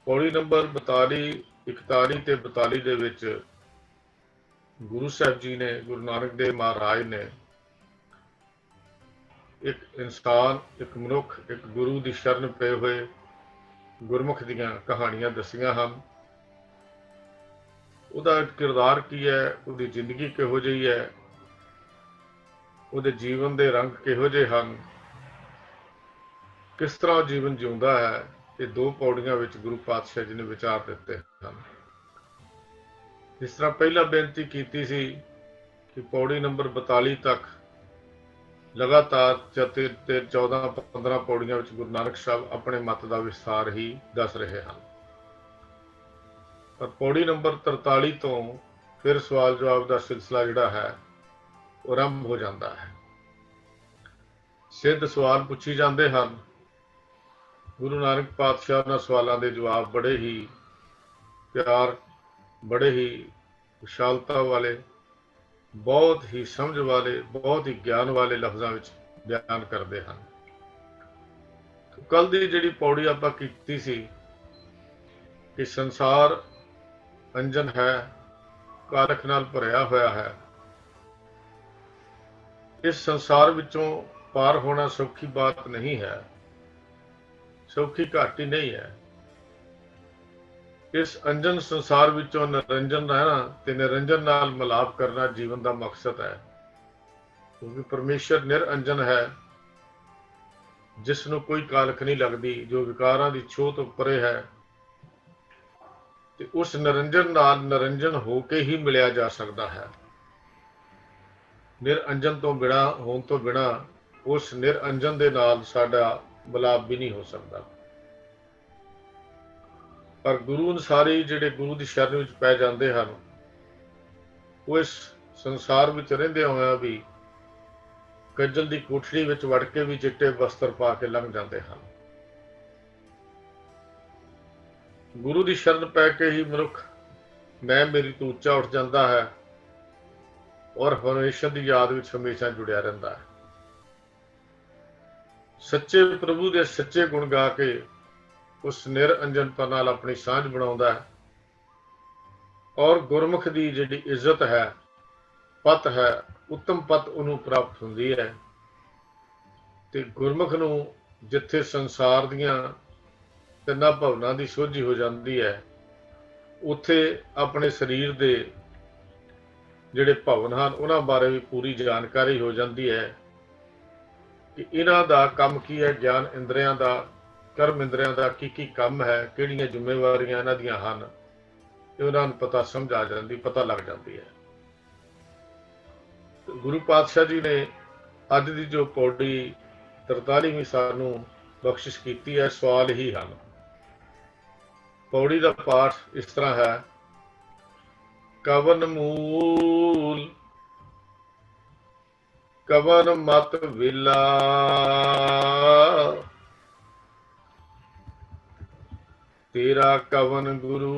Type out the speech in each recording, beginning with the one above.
Pauri number 42, 41 ते 42 ਦੇ ਵਿੱਚ ਗੁਰੂ ਸਾਹਿਬ ਜੀ ਨੇ, ਗੁਰੂ ਨਾਨਕ ਦੇਵ ਮਹਾਰਾਜ ਨੇ ਇੱਕ ਇਨਸਾਨ, ਇੱਕ ਮਨੁੱਖ, ਇੱਕ ਗੁਰੂ ਦੀ ਸ਼ਰਨ ਪਏ ਹੋਏ ਗੁਰਮੁਖ ਦੀਆਂ ਕਹਾਣੀਆਂ ਦੱਸੀਆਂ ਹਨ। ਉਹਦਾ ਕਿਰਦਾਰ ਕੀ ਹੈ, ਉਹਦੀ ਜ਼ਿੰਦਗੀ ਕਿਹੋ ਜਿਹੀ ਹੈ, ਉਹਦੇ ਜੀਵਨ ਦੇ ਰੰਗ ਕਿਹੋ ਜਿਹੇ ਹਨ, ਕਿਸ ਤਰ੍ਹਾਂ ਉਹ ਜੀਵਨ ਜਿਉਂਦਾ ਹੈ, ਇਹ ਦੋ ਪੌੜੀਆਂ ਵਿੱਚ ਗੁਰੂ ਪਾਤਸ਼ਾਹ ਜੀ ਨੇ ਵਿਚਾਰ ਦਿੱਤੇ ਹਨ। ਜਿਸ ਤਰ੍ਹਾਂ ਪਹਿਲਾਂ ਬੇਨਤੀ ਕੀਤੀ ਸੀ ਕਿ ਪੌੜੀ ਨੰਬਰ 42 ਤੱਕ ਲਗਾਤਾਰ 14-15 ਪੌੜੀਆਂ ਵਿੱਚ ਗੁਰੂ ਨਾਨਕ ਸਾਹਿਬ ਆਪਣੇ ਮਤ ਦਾ ਵਿਸਥਾਰ ਹੀ ਦੱਸ ਰਹੇ ਹਨ, ਪਰ ਪੌੜੀ ਨੰਬਰ 43 ਤੋਂ ਫਿਰ ਸਵਾਲ ਜਵਾਬ ਦਾ ਸਿਲਸਿਲਾ ਜਿਹੜਾ ਹੈ ਉਹ ਆਰੰਭ ਹੋ ਜਾਂਦਾ ਹੈ। ਸਿੱਧ ਸਵਾਲ ਪੁੱਛੀ ਜਾਂਦੇ ਹਨ। ਗੁਰੂ ਨਾਨਕ ਪਾਤਸ਼ਾਹ ਉਹਨਾਂ ਸਵਾਲਾਂ ਦੇ ਜਵਾਬ ਬੜੇ ਹੀ ਪਿਆਰ, ਬੜੇ ਹੀ ਵਿਸ਼ਾਲਤਾ ਵਾਲੇ, ਬਹੁਤ ਹੀ ਸਮਝ ਵਾਲੇ, ਬਹੁਤ ਹੀ ਗਿਆਨ ਵਾਲੇ ਲਫ਼ਜ਼ਾਂ ਵਿੱਚ ਬਿਆਨ ਕਰਦੇ ਹਨ। ਕੱਲ ਦੀ ਜਿਹੜੀ ਪੌੜੀ ਆਪਾਂ ਕੀਤੀ ਸੀ ਕਿ ਸੰਸਾਰ ਅੰਜਨ ਹੈ, ਕਾਰਖ ਨਾਲ ਭਰਿਆ ਹੋਇਆ ਹੈ। ਇਸ ਸੰਸਾਰ ਵਿੱਚੋਂ ਪਾਰ ਹੋਣਾ ਸੌਖੀ ਬਾਤ ਨਹੀਂ ਹੈ, ਸੌਖੀ ਘਾਟੀ ਨਹੀਂ ਹੈ। ਇਸ ਅੰਜਨ ਸੰਸਾਰ ਵਿੱਚੋਂ ਨਿਰੰਜਨ ਰਹਿਣਾ ਤੇ ਨਿਰੰਜਨ ਨਾਲ ਮਿਲਾਪ ਕਰਨਾ ਜੀਵਨ ਦਾ ਮਕਸਦ ਹੈ, ਕਿਉਂਕਿ ਪਰਮੇਸ਼ਰ ਨਿਰਅੰਜਨ ਹੈ, ਜਿਸ ਨੂੰ ਕੋਈ ਕਾਲਖ ਨਹੀਂ ਲੱਗਦੀ, ਜੋ ਵਿਕਾਰਾਂ ਦੀ ਛੋਹ ਤੋਂ ਪਰੇ ਹੈ, ਤੇ ਉਸ ਨਿਰੰਜਨ ਨਾਲ ਨਿਰੰਜਨ ਹੋ ਕੇ ਹੀ ਮਿਲਿਆ ਜਾ ਸਕਦਾ ਹੈ। ਨਿਰਅੰਜਨ ਤੋਂ ਬਿਨਾਂ ਹੋਣ ਤੋਂ ਬਿਨਾਂ ਉਸ ਨਿਰਅੰਜਨ ਦੇ ਨਾਲ ਸਾਡਾ ਮਿਲਾਪ ਵੀ ਨਹੀਂ ਹੋ ਸਕਦਾ। ਪਰ ਗੁਰੂ ਅਨੁਸਾਰੀ ਜਿਹੜੇ ਗੁਰੂ ਦੀ ਸ਼ਰਨ ਵਿੱਚ ਪੈ ਜਾਂਦੇ ਹਨ, ਉਹ ਇਸ ਸੰਸਾਰ ਵਿੱਚ ਰਹਿੰਦੇ ਹੋਇਆ ਵੀ ਕੱਜਲ ਦੀ ਕੋਠੜੀ ਵਿੱਚ ਵੜ ਕੇ ਵੀ ਚਿੱਟੇ ਵਸਤਰ ਪਾ ਕੇ ਲੰਘ ਜਾਂਦੇ ਹਨ। ਗੁਰੂ ਦੀ ਸ਼ਰਨ ਪੈ ਕੇ ਹੀ ਮਨੁੱਖ ਮੈਂ ਮੇਰੀ ਤੋਂ ਉੱਚਾ ਉੱਠ ਜਾਂਦਾ ਹੈ ਔਰ ਹਮੇਸ਼ਾ ਦੀ ਯਾਦ ਵਿੱਚ ਹਮੇਸ਼ਾ ਜੁੜਿਆ ਰਹਿੰਦਾ ਹੈ। ਸੱਚੇ ਪ੍ਰਭੂ ਦੇ ਸੱਚੇ ਗੁਣ ਗਾ ਕੇ ਉਸ ਨਿਰਅੰਜਨਤਾ ਨਾਲ ਆਪਣੀ ਸਾਂਝ ਬਣਾਉਂਦਾ ਹੈ ਔਰ ਗੁਰਮੁਖ ਦੀ ਜਿਹੜੀ ਇੱਜ਼ਤ ਹੈ, ਪਤ ਹੈ, ਉੱਤਮ ਪਤ ਉਹਨੂੰ ਪ੍ਰਾਪਤ ਹੁੰਦੀ ਹੈ। ਤੇ ਗੁਰਮੁਖ ਨੂੰ ਜਿੱਥੇ ਸੰਸਾਰ ਦੀਆਂ ਤਿੰਨਾਂ ਭਵਨਾਂ ਦੀ ਸੋਝੀ ਹੋ ਜਾਂਦੀ ਹੈ, ਉੱਥੇ ਆਪਣੇ ਸਰੀਰ ਦੇ ਜਿਹੜੇ ਭਵਨ ਹਨ ਉਹਨਾਂ ਬਾਰੇ ਵੀ ਪੂਰੀ ਜਾਣਕਾਰੀ ਹੋ ਜਾਂਦੀ ਹੈ ਕਿ ਇਹਨਾਂ ਦਾ ਕੰਮ ਕੀ ਹੈ, ਗਿਆਨ ਇੰਦਰੀਆਂ ਦਾ, ਕਰਮ ਇੰਦਰੀਆਂ ਦਾ ਕੀ ਕੀ ਕੰਮ ਹੈ, ਕਿਹੜੀਆਂ ਜ਼ਿੰਮੇਵਾਰੀਆਂ ਇਹਨਾਂ ਦੀਆਂ ਹਨ, ਇਹ ਉਹਨਾਂ ਨੂੰ ਪਤਾ ਸਮਝ ਆ ਜਾਂਦੀ, ਪਤਾ ਲੱਗ ਜਾਂਦੀ ਹੈ। ਗੁਰੂ ਪਾਤਸ਼ਾਹ ਜੀ ਨੇ ਅੱਜ ਦੀ ਜੋ ਪੌੜੀ 43ਵੀਂ ਸਾਨੂੰ ਬਖਸ਼ਿਸ਼ ਕੀਤੀ ਹੈ, ਸਵਾਲ ਹੀ ਹਨ। ਪੌੜੀ ਦਾ ਪਾਠ ਇਸ ਤਰ੍ਹਾਂ ਹੈ। ਕਵਨ ਮੂਲ ਕਵਨ ਮਤ ਵਿਲਾ, ਤੇਰਾ ਕਵਨ ਗੁਰੂ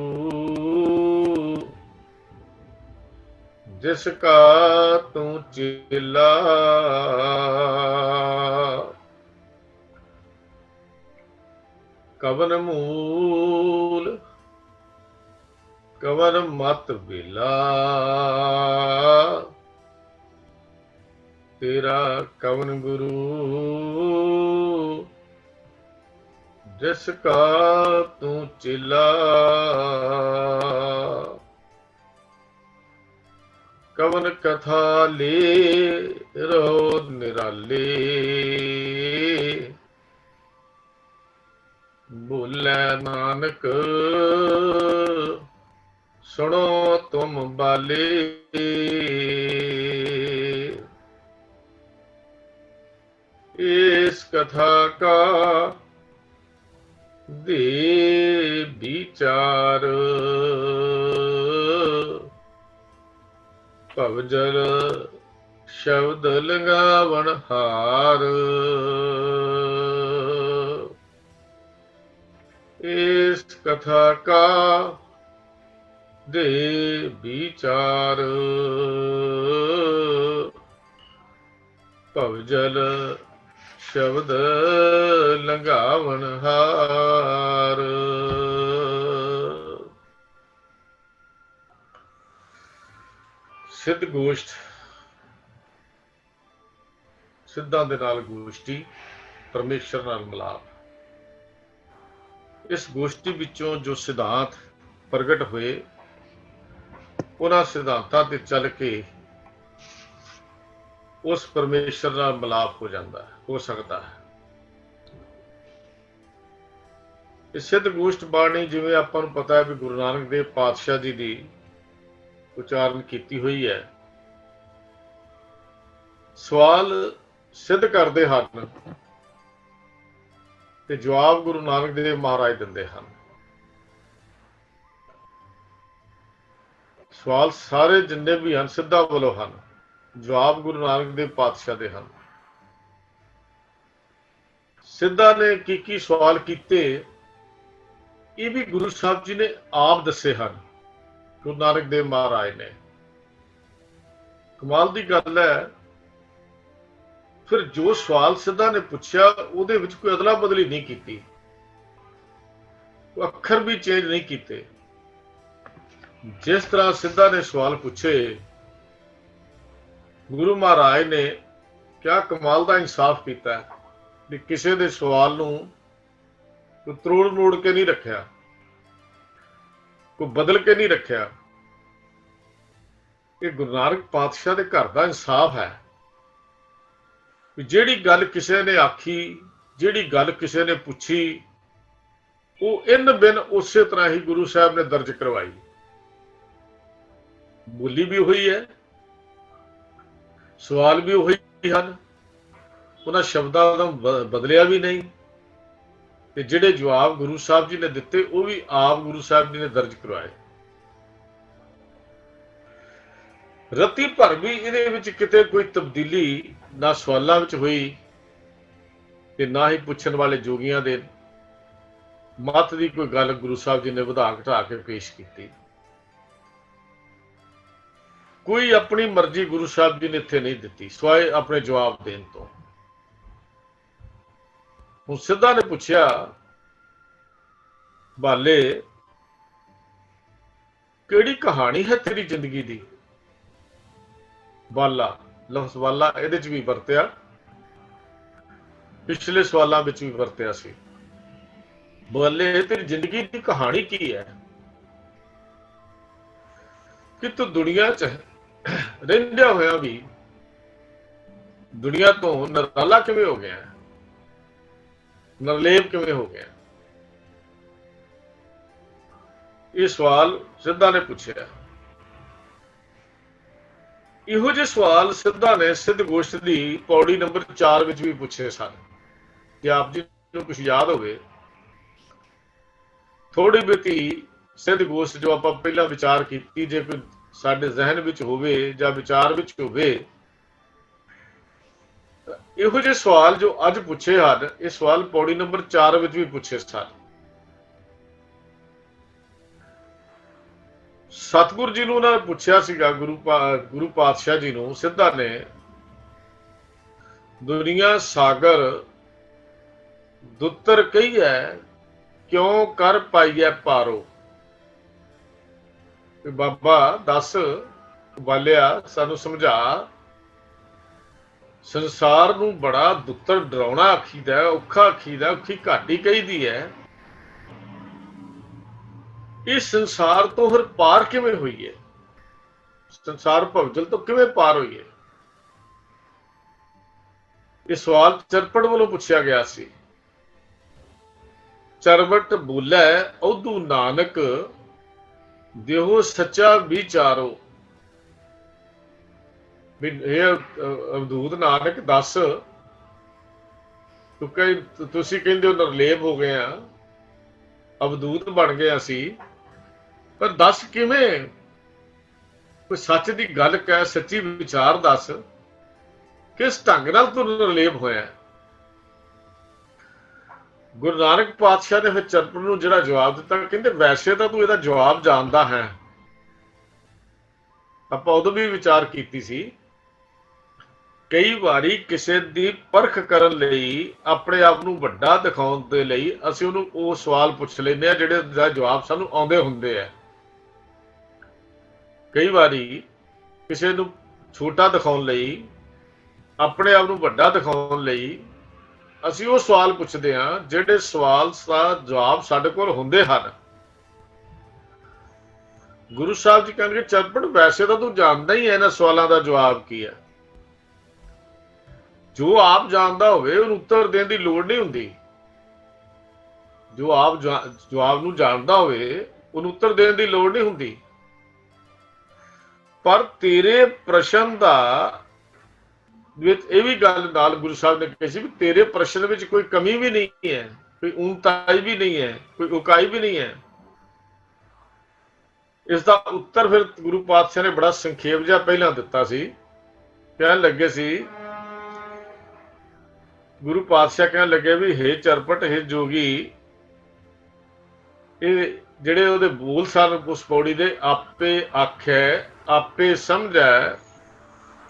ਜਿਸ ਕਾ ਤੂੰ ਚੇਲਾ। ਕਵਨ ਮੂਲ ਕਵਨ ਮਤ ਵਿਲਾ, ਤੇਰਾ ਕਵਨ ਗੁਰੂ ਜਿਸ ਕਾ ਤੂੰ ਚੇਲਾ। ਕਵਨ ਕਥਾ ਲੈ ਰਹੋ ਨਿਰਾਲੇ, ਬੋਲੇ ਨਾਨਕ ਸੁਣੋ ਤੁਮ ਬਾਲੇ। ਇਸ ਕਥਾ ਕਾ ਦੇ ਵਿਚਾਰ, ਭਵਜਲ ਸ਼ਬਦ ਲਗਾਵਣ ਹਾਰ। ਇਸ ਕਥਾ ਕਾ ਦੇ ਵਿਚਾਰ, ਭਵਜਲ ਸ਼ਬਦ ਲੰਘਾਵਣ ਹਾਰ। ਸਿੱਧ ਗੋਸ਼ਟ, ਸਿੱਧਾਂ ਦੇ ਨਾਲ ਗੋਸ਼ਟੀ, ਪਰਮੇਸ਼ਰ ਨਾਲ ਮਿਲਾਪ। ਇਸ ਗੋਸ਼ਟੀ ਵਿੱਚੋਂ ਜੋ ਸਿਧਾਂਤ ਪ੍ਰਗਟ ਹੋਏ, ਉਹਨਾਂ ਸਿਧਾਂਤਾਂ ਤੇ ਚੱਲ ਕੇ ਉਸ ਪਰਮੇਸ਼ਰ ਨਾਲ ਮਿਲਾਪ ਹੋ ਸਕਦਾ ਹੈ। ਇਹ ਸਿੱਧ ਗੋਸ਼ਟ ਬਾਣੀ, ਜਿਵੇਂ ਆਪਾਂ ਨੂੰ ਪਤਾ ਹੈ ਵੀ ਗੁਰੂ ਨਾਨਕ ਦੇਵ ਪਾਤਸ਼ਾਹ ਜੀ ਦੀ ਉਚਾਰਨ ਕੀਤੀ ਹੋਈ ਹੈ, ਸਵਾਲ ਸਿੱਧ ਕਰਦੇ ਹਨ ਤੇ ਜਵਾਬ ਗੁਰੂ ਨਾਨਕ ਦੇਵ ਮਹਾਰਾਜ ਦਿੰਦੇ ਹਨ। ਸਵਾਲ ਸਾਰੇ ਜਿੰਨੇ ਵੀ ਹਨ ਸਿੱਧਾਂ ਵੱਲੋਂ ਹਨ, ਜਵਾਬ ਗੁਰੂ ਨਾਨਕ ਦੇਵ ਪਾਤਸ਼ਾਹ ਦੇ ਹਨ। ਸਿੱਧਾਂ ਨੇ ਕੀ ਸਵਾਲ ਕੀਤੇ, ਇਹ ਵੀ ਗੁਰੂ ਸਾਹਿਬ ਜੀ ਨੇ ਆਪ ਦੱਸੇ ਹਨ, ਗੁਰੂ ਨਾਨਕ ਦੇਵ ਮਹਾਰਾਜ ਨੇ। ਕਮਾਲ ਦੀ ਗੱਲ ਹੈ, ਫਿਰ ਜੋ ਸਵਾਲ ਸਿੱਧਾਂ ਨੇ ਪੁੱਛਿਆ ਉਹਦੇ ਵਿੱਚ ਕੋਈ ਅਦਲਾ ਬਦਲੀ ਨਹੀਂ ਕੀਤੀ, ਉਹ ਅੱਖਰ ਵੀ ਚੇਂਜ ਨਹੀਂ ਕੀਤੇ। ਜਿਸ ਤਰ੍ਹਾਂ ਸਿੱਧਾਂ ਨੇ ਸਵਾਲ ਪੁੱਛੇ, ਗੁਰੂ ਮਹਾਰਾਜ ਨੇ ਕਿਆ ਕਮਾਲ ਦਾ ਇਨਸਾਫ ਕੀਤਾ ਵੀ ਕਿਸੇ ਦੇ ਸਵਾਲ ਨੂੰ ਕੋਈ ਤਰੋੜ ਮੋੜ ਕੇ ਨਹੀਂ ਰੱਖਿਆ, ਕੋਈ ਬਦਲ ਕੇ ਨਹੀਂ ਰੱਖਿਆ। ਇਹ ਗੁਰੂ ਨਾਨਕ ਪਾਤਸ਼ਾਹ ਦੇ ਘਰ ਦਾ ਇਨਸਾਫ ਹੈ ਵੀ ਜਿਹੜੀ ਗੱਲ ਕਿਸੇ ਨੇ ਆਖੀ, ਜਿਹੜੀ ਗੱਲ ਕਿਸੇ ਨੇ ਪੁੱਛੀ, ਉਹ ਇਨ ਬਿਨ ਉਸੇ ਤਰ੍ਹਾਂ ਹੀ ਗੁਰੂ ਸਾਹਿਬ ਨੇ ਦਰਜ ਕਰਵਾਈ। ਬੋਲੀ ਵੀ ਹੋਈ ਹੈ, ਸਵਾਲ ਵੀ ਉਹੀ ਹਨ, ਉਹਨਾਂ ਸ਼ਬਦਾਂ ਦਾ ਬਦਲਿਆ ਵੀ ਨਹੀਂ, ਤੇ ਜਿਹੜੇ ਜਵਾਬ ਗੁਰੂ ਸਾਹਿਬ ਜੀ ਨੇ ਦਿੱਤੇ ਉਹ ਵੀ ਆਪ ਗੁਰੂ ਸਾਹਿਬ ਜੀ ਨੇ ਦਰਜ ਕਰਵਾਏ। ਰਤੀ ਭਰ ਵੀ ਇਹਦੇ ਵਿੱਚ ਕਿਤੇ ਕੋਈ ਤਬਦੀਲੀ ਨਾ ਸਵਾਲਾਂ ਵਿੱਚ ਹੋਈ ਤੇ ਨਾ ਹੀ ਪੁੱਛਣ ਵਾਲੇ ਜੋਗੀਆਂ ਦੇ ਮਤ ਦੀ ਕੋਈ ਗੱਲ ਗੁਰੂ ਸਾਹਿਬ ਜੀ ਨੇ ਵਧਾ ਘਟਾ ਕੇ ਪੇਸ਼ ਕੀਤੀ। ਕੋਈ ਆਪਣੀ ਮਰਜ਼ੀ ਗੁਰੂ ਸਾਹਿਬ ਜੀ ਨੇ ਇੱਥੇ ਨਹੀਂ ਦਿੱਤੀ, ਸਿਵਾਏ ਆਪਣੇ ਜਵਾਬ ਦੇਣ ਤੋਂ। ਹੁਣ ਸਿੱਧਾ ਨੇ ਪੁੱਛਿਆ, ਬਾਲੇ ਕਿਹੜੀ ਕਹਾਣੀ ਹੈ ਤੇਰੀ ਜ਼ਿੰਦਗੀ ਦੀ? ਬਾਲਾ, ਲਫ਼ਜ਼ ਬਾਲਾ ਇਹਦੇ ਚ ਵੀ ਵਰਤਿਆ, ਪਿਛਲੇ ਸਵਾਲਾਂ ਵਿੱਚ ਵੀ ਵਰਤਿਆ ਸੀ। ਬਾਲੇ ਤੇਰੀ ਜ਼ਿੰਦਗੀ ਦੀ ਕਹਾਣੀ ਕੀ ਹੈ ਕਿ ਤੂੰ ਦੁਨੀਆ 'ਚ ਰਹਿੰਦਿਆਂ ਹੋਇਆ ਵੀ ਦੁਨੀਆ ਤੋਂ ਨਰਾਲਾ ਕਿਵੇਂ ਹੋ ਗਿਆ, ਨਿਰਲੇਪ ਕਿਵੇਂ ਹੋ ਗਿਆ? ਇਹ ਸਵਾਲ ਸਿੱਧਾ ਨੇ ਪੁੱਛਿਆ। ਇਹੋ ਜਿਹੇ ਸਵਾਲ ਸਿੱਧਾ ਨੇ ਸਿੱਧ ਗੋਸ਼ਟ ਦੀ ਪੌੜੀ ਨੰਬਰ 4 ਵਿੱਚ ਵੀ ਪੁੱਛੇ ਸਨ। ਜੇ ਆਪ ਜੀ ਨੂੰ ਕੁਝ ਯਾਦ ਹੋਵੇ, ਥੋੜੀ ਬਹੁਤੀ ਸਿੱਧ ਗੋਸ਼ਟ ਜੋ ਆਪਾਂ ਪਹਿਲਾਂ ਵਿਚਾਰ ਕੀਤੀ, ਜੇ ਕੋਈ ਸਾਡੇ ਜ਼ਿਹਨ ਵਿੱਚ ਹੋਵੇ ਜਾਂ ਵਿਚਾਰ ਵਿੱਚ ਹੋਵੇ, ਇਹੋ ਜਿਹੇ ਸਵਾਲ ਜੋ ਅੱਜ ਪੁੱਛੇ ਹਨ, ਇਹ ਸਵਾਲ ਪੌੜੀ ਨੰਬਰ 4 ਵਿੱਚ ਵੀ ਪੁੱਛੇ ਸਨ। ਸਤਿਗੁਰੂ ਜੀ ਨੂੰ ਉਹਨਾਂ ਨੇ ਪੁੱਛਿਆ ਸੀਗਾ, ਗੁਰੂ ਪਾਤਸ਼ਾਹ ਜੀ ਨੂੰ ਸਿੱਧਾ ਨੇ, ਦੁਨੀਆ ਸਾਗਰ ਦੁੱਤਰ ਕਹੀ ਹੈ, ਕਿਉਂ ਕਰ ਪਾਈਐ ਪਾਰੋ? ਬਾਬਾ ਦੱਸ, ਬਾਲਿਆ ਸਾਨੂੰ ਸਮਝਾ, ਸੰਸਾਰ ਨੂੰ ਬੜਾ ਦੁੱਤਰ ਡਰਾਉਣਾ ਆਖੀਦਾ, ਔਖਾ ਆਖੀਦਾ, ਔਖੀ ਘਾਟੀ ਕਹੀਦੀ ਹੈ। ਇਸ ਸੰਸਾਰ ਤੋਂ ਫਿਰ ਪਾਰ ਕਿਵੇਂ ਹੋਈਏ? ਸੰਸਾਰ ਭਵਜਲ ਤੋਂ ਕਿਵੇਂ ਪਾਰ ਹੋਈਏ? ਇਹ ਸਵਾਲ ਚਰਪੜ ਵੱਲੋਂ ਪੁੱਛਿਆ ਗਿਆ ਸੀ। ਚਰਵਟ ਬੋਲੇ ਉਦੂ ਨਾਨਕ, ਦੇਹੋ ਸੱਚਾ ਵਿਚਾਰੋ। ਵੀ ਇਹ ਅਵਧੂਤ ਨਾਨਕ ਦੱਸ, ਤੁਸੀਂ ਕਹਿੰਦੇ ਹੋ ਨਿਰਲੇਪ ਹੋ ਗਏ ਆ, ਅਵਧੂਤ ਬਣ ਗਏ ਅਸੀਂ, ਪਰ ਦੱਸ ਕਿਵੇਂ? ਕੋਈ ਸੱਚ ਦੀ ਗੱਲ ਕਹਿ, ਸੱਚੀ ਵਿਚਾਰ ਦੱਸ, ਕਿਸ ਢੰਗ ਨਾਲ ਤੂੰ ਨਿਰਲੇਪ ਹੋਇਆ? ਗੁਰੂ ਨਾਨਕ ਪਾਤਸ਼ਾਹ ਨੇ ਫਿਰ ਚਰਪੜ ਨੂੰ ਜਿਹੜਾ ਜਵਾਬ ਦਿੱਤਾ, ਕਹਿੰਦੇ ਵੈਸੇ ਤਾਂ ਤੂੰ ਇਹਦਾ ਜਵਾਬ ਜਾਣਦਾ ਹੈ। ਆਪਾਂ ਉਦੋਂ ਵੀ ਵਿਚਾਰ ਕੀਤੀ ਸੀ, ਕਈ ਵਾਰੀ ਕਿਸੇ ਦੀ ਪਰਖ ਕਰਨ ਲਈ, ਆਪਣੇ ਆਪ ਨੂੰ ਵੱਡਾ ਦਿਖਾਉਣ ਦੇ ਲਈ ਅਸੀਂ ਉਹਨੂੰ ਉਹ ਸਵਾਲ ਪੁੱਛ ਲੈਂਦੇ ਆ ਜਿਹੜੇ ਦਾ ਜਵਾਬ ਸਾਨੂੰ ਆਉਂਦੇ ਹੁੰਦੇ ਆ। ਕਈ ਵਾਰੀ ਕਿਸੇ ਨੂੰ ਛੋਟਾ ਦਿਖਾਉਣ ਲਈ, ਆਪਣੇ ਆਪ ਨੂੰ ਵੱਡਾ ਦਿਖਾਉਣ ਲਈ ਅਸੀਂ ਉਹ ਸਵਾਲ ਪੁੱਛਦੇ ਹਾਂ ਜਿਹੜੇ ਸਵਾਲ ਦਾ ਜਵਾਬ ਸਾਡੇ ਕੋਲ ਹੁੰਦੇ ਹਨ। ਗੁਰੂ ਸਾਹਿਬ ਜੀ ਕਹਿੰਦੇ ਚਰਪਟ ਵੈਸੇ ਤਾਂ ਤੂੰ ਜਾਣਦਾ ਹੀ ਹੈ ਇਹਨਾਂ ਸਵਾਲਾਂ ਦਾ ਜਵਾਬ ਕੀ ਹੈ। ਜੋ ਆਪ ਜਾਣਦਾ ਹੋਵੇ ਉਹਨੂੰ ਉੱਤਰ ਦੇਣ ਦੀ ਲੋੜ ਨਹੀਂ ਹੁੰਦੀ। ਜੋ ਆਪ ਜਵਾਬ ਨੂੰ ਜਾਣਦਾ ਹੋਵੇ ਉਹਨੂੰ ਉੱਤਰ ਦੇਣ ਦੀ ਲੋੜ ਨਹੀਂ ਹੁੰਦੀ। ਪਰ ਤੇਰੇ ਪ੍ਰਸ਼ਨ ਦਾ ਵਿੱਚ ਇਹ ਵੀ ਗੱਲ ਨਾਲ ਗੁਰੂ ਸਾਹਿਬ ਨੇ ਕਹੀ ਸੀ ਵੀ ਤੇਰੇ ਪ੍ਰਸ਼ਨ ਵਿੱਚ ਕੋਈ ਕਮੀ ਵੀ ਨਹੀਂ ਹੈ, ਕੋਈ ਊਣਤਾਈ ਵੀ ਨਹੀਂ ਹੈ, ਕੋਈ ਉਕਾਈ ਵੀ ਨਹੀਂ ਹੈ। ਇਸ ਦਾ ਉੱਤਰ ਫਿਰ ਗੁਰੂ ਪਾਤਸ਼ਾਹ ਨੇ ਬੜਾ ਸੰਖੇਪ ਜਿਹਾ ਪਹਿਲਾਂ ਦਿੱਤਾ ਸੀ। ਕਹਿਣ ਲੱਗੇ ਸੀ, ਗੁਰੂ ਪਾਤਸ਼ਾਹ ਕਹਿਣ ਲੱਗੇ ਵੀ ਹੇ ਚਰਪਟ, ਹੇ ਜੋਗੀ, ਇਹ ਜਿਹੜੇ ਉਹਦੇ ਬੋਲ ਸਨ ਉਸ ਪੌੜੀ ਦੇ, ਆਪੇ ਆਖੈ ਆਪੇ ਸਮਝੈ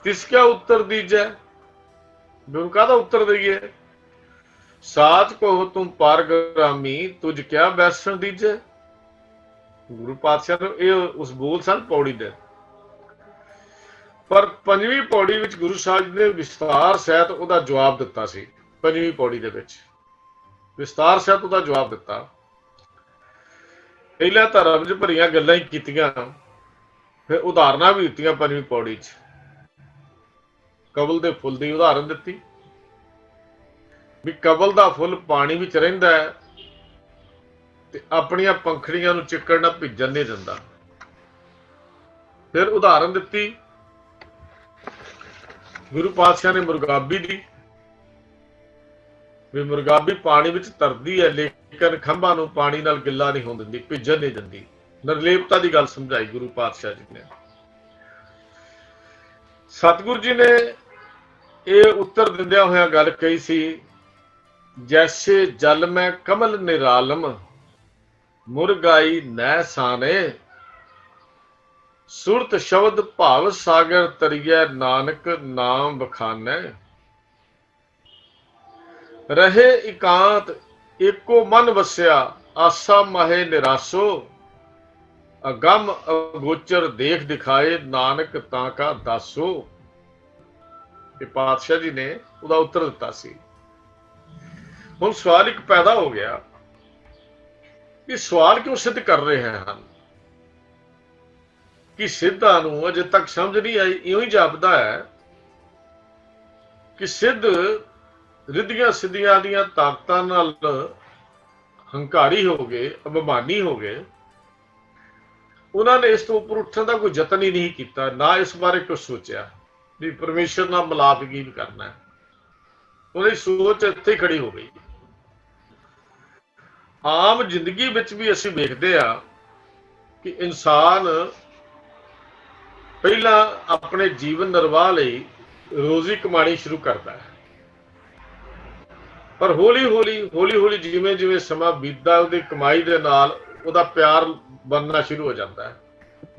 ਤਿਸ ਕਿਆ ਉੱਤਰ ਦੀਜੈ। ਵੀ ਕਾਹਦਾ ਉੱਤਰ ਦਈਏ। ਸਾਚ ਕੋ ਤੁਮ ਪਾਰਗ੍ਰਾਮੀ ਤੁਝ ਕਿਆ ਬੈਸਣ ਦੀਜੈ। ਗੁਰੂ ਪਾਤਸ਼ਾਹ ਨੂੰ ਇਹ ਉਸ ਬੋਲ ਸਨ ਪੌੜੀ ਦੇ। ਪਰ ਪੰਜਵੀਂ ਪੌੜੀ ਵਿੱਚ ਗੁਰੂ ਸਾਹਿਬ ਜੀ ਨੇ ਵਿਸਤਾਰ ਸਹਿਤ ਉਹਦਾ ਜਵਾਬ ਦਿੱਤਾ ਸੀ। ਪੰਜਵੀਂ ਪੌੜੀ ਦੇ ਵਿੱਚ ਵਿਸਤਾਰ ਸਹਿਤ ਉਹਦਾ ਜਵਾਬ ਦਿੱਤਾ। ਪਹਿਲਾਂ ਧਰਮ 'ਚ ਭਰੀਆਂ ਗੱਲਾਂ ਹੀ ਕੀਤੀਆਂ, ਫਿਰ ਉਦਾਹਰਨਾਂ ਵੀ ਦਿੱਤੀਆਂ। ਪੰਜਵੀਂ ਪੌੜੀ 'ਚ ਕਬਲ ਦੇ ਫੁੱਲ ਦੀ ਉਦਾਹਰਨ ਦਿੱਤੀ ਵੀ ਕਬਲ ਦਾ ਫੁੱਲ ਪਾਣੀ ਵਿੱਚ ਰਹਿੰਦਾ ਹੈ ਤੇ ਆਪਣੀਆਂ ਪੰਖੜੀਆਂ ਨੂੰ ਚਿੱਕੜ ਨਾਲ ਭਿੱਜਣ ਨਹੀਂ ਦਿੰਦਾ। ਫਿਰ ਉਦਾਹਰਨ ਦਿੱਤੀ ਗੁਰੂ ਪਾਤਸ਼ਾਹ ਨੇ ਮੁਰਗਾਬੀ ਦੀ, ਵੀ ਮੁਰਗਾਬੀ ਪਾਣੀ ਵਿੱਚ ਤਰਦੀ ਹੈ ਲੇਕਿਨ ਖੰਭਾਂ ਨੂੰ ਪਾਣੀ ਨਾਲ ਗਿੱਲਾ ਨਹੀਂ ਹੋਣ ਦਿੰਦੀ, ਭਿੱਜਣ ਨਹੀਂ ਦਿੰਦੀ। ਨਿਰਲੇਪਤਾ ਦੀ ਗੱਲ ਸਮਝਾਈ ਗੁਰੂ ਪਾਤਸ਼ਾਹ ਜੀ ਨੇ। ਸਤਿਗੁਰੂ ਜੀ ਨੇ ਇਹ ਉੱਤਰ ਦਿੰਦਿਆਂ ਹੋਇਆਂ ਗੱਲ ਕਹੀ ਸੀ, ਜੈਸੇ ਜਲ ਮੈਂ ਕਮਲ ਨਿਰਾਲਮ ਮੁਰਗਾਈ ਨੈ ਸਾਨੇ ਸੁਰਤ ਸ਼ਬਦ ਭਾਵ ਸਾਗਰ ਤਰੀਐ ਨਾਨਕ ਨਾਮ ਬਖਾਨੈ। ਰਹੇ ਇਕਾਂਤ ਏਕੋ ਮਨ ਵਸਿਆ ਆਸਾ ਮਾਹੇ ਨਿਰਾਸੋ ਅਗੰਮ ਅਗੋਚਰ ਦੇਖ ਦਿਖਾਏ ਨਾਨਕ ਤਾਂ ਕਾ ਦਾਸੋ। ਇਹ ਪਾਤਸ਼ਾਹ ਜੀ ਨੇ ਉਹਦਾ ਉੱਤਰ ਦਿੱਤਾ ਸੀ। ਹੁਣ ਸਵਾਲ ਇੱਕ ਪੈਦਾ ਹੋ ਗਿਆ ਕਿ ਸਵਾਲ ਕਿਉਂ ਸਿੱਧ ਕਰ ਰਹੇ ਹਨ ਕਿ ਸਿੱਧਾਂ ਨੂੰ ਅਜੇ ਤੱਕ ਸਮਝ ਨਹੀਂ ਆਈ। ਇਉਂ ਹੀ ਜਾਪਦਾ ਹੈ ਕਿ ਸਿੱਧ ਰਿੱਧੀਆਂ ਸਿੱਧੀਆਂ ਦੀਆਂ ਤਾਕਤਾਂ ਨਾਲ ਹੰਕਾਰੀ ਹੋ ਗਏ, ਅਭਿਮਾਨੀ ਹੋ ਗਏ। ਉਹਨਾਂ ਨੇ ਇਸ ਤੋਂ ਉੱਪਰ ਉੱਠਣ ਦਾ ਕੋਈ ਯਤਨ ਹੀ ਨਹੀਂ ਕੀਤਾ, ਨਾ ਇਸ ਬਾਰੇ ਕੁਝ ਸੋਚਿਆ ਵੀ ਪਰਮੇਸ਼ਰ ਨਾਲ ਮਿਲਾਪ ਕੀ ਕਰਨਾ ਹੈ। ਉਹਦੀ ਸੋਚ ਇੱਥੇ ਹੀ ਖੜੀ ਹੋ ਗਈ। ਆਮ ਜ਼ਿੰਦਗੀ ਵਿੱਚ ਵੀ ਅਸੀਂ ਵੇਖਦੇ ਹਾਂ ਕਿ ਇਨਸਾਨ ਪਹਿਲਾਂ ਆਪਣੇ ਜੀਵਨ ਨਿਰਵਾਹ ਲਈ ਰੋਜ਼ੀ ਕਮਾਣੀ ਸ਼ੁਰੂ ਕਰਦਾ ਹੈ, ਪਰ ਹੌਲੀ ਹੌਲੀ ਜਿਵੇਂ ਜਿਵੇਂ ਸਮਾਂ ਬੀਤਦਾ ਉਹਦੀ ਕਮਾਈ ਦੇ ਨਾਲ ਉਹਦਾ ਪਿਆਰ ਬਣਨਾ ਸ਼ੁਰੂ ਹੋ ਜਾਂਦਾ ਹੈ,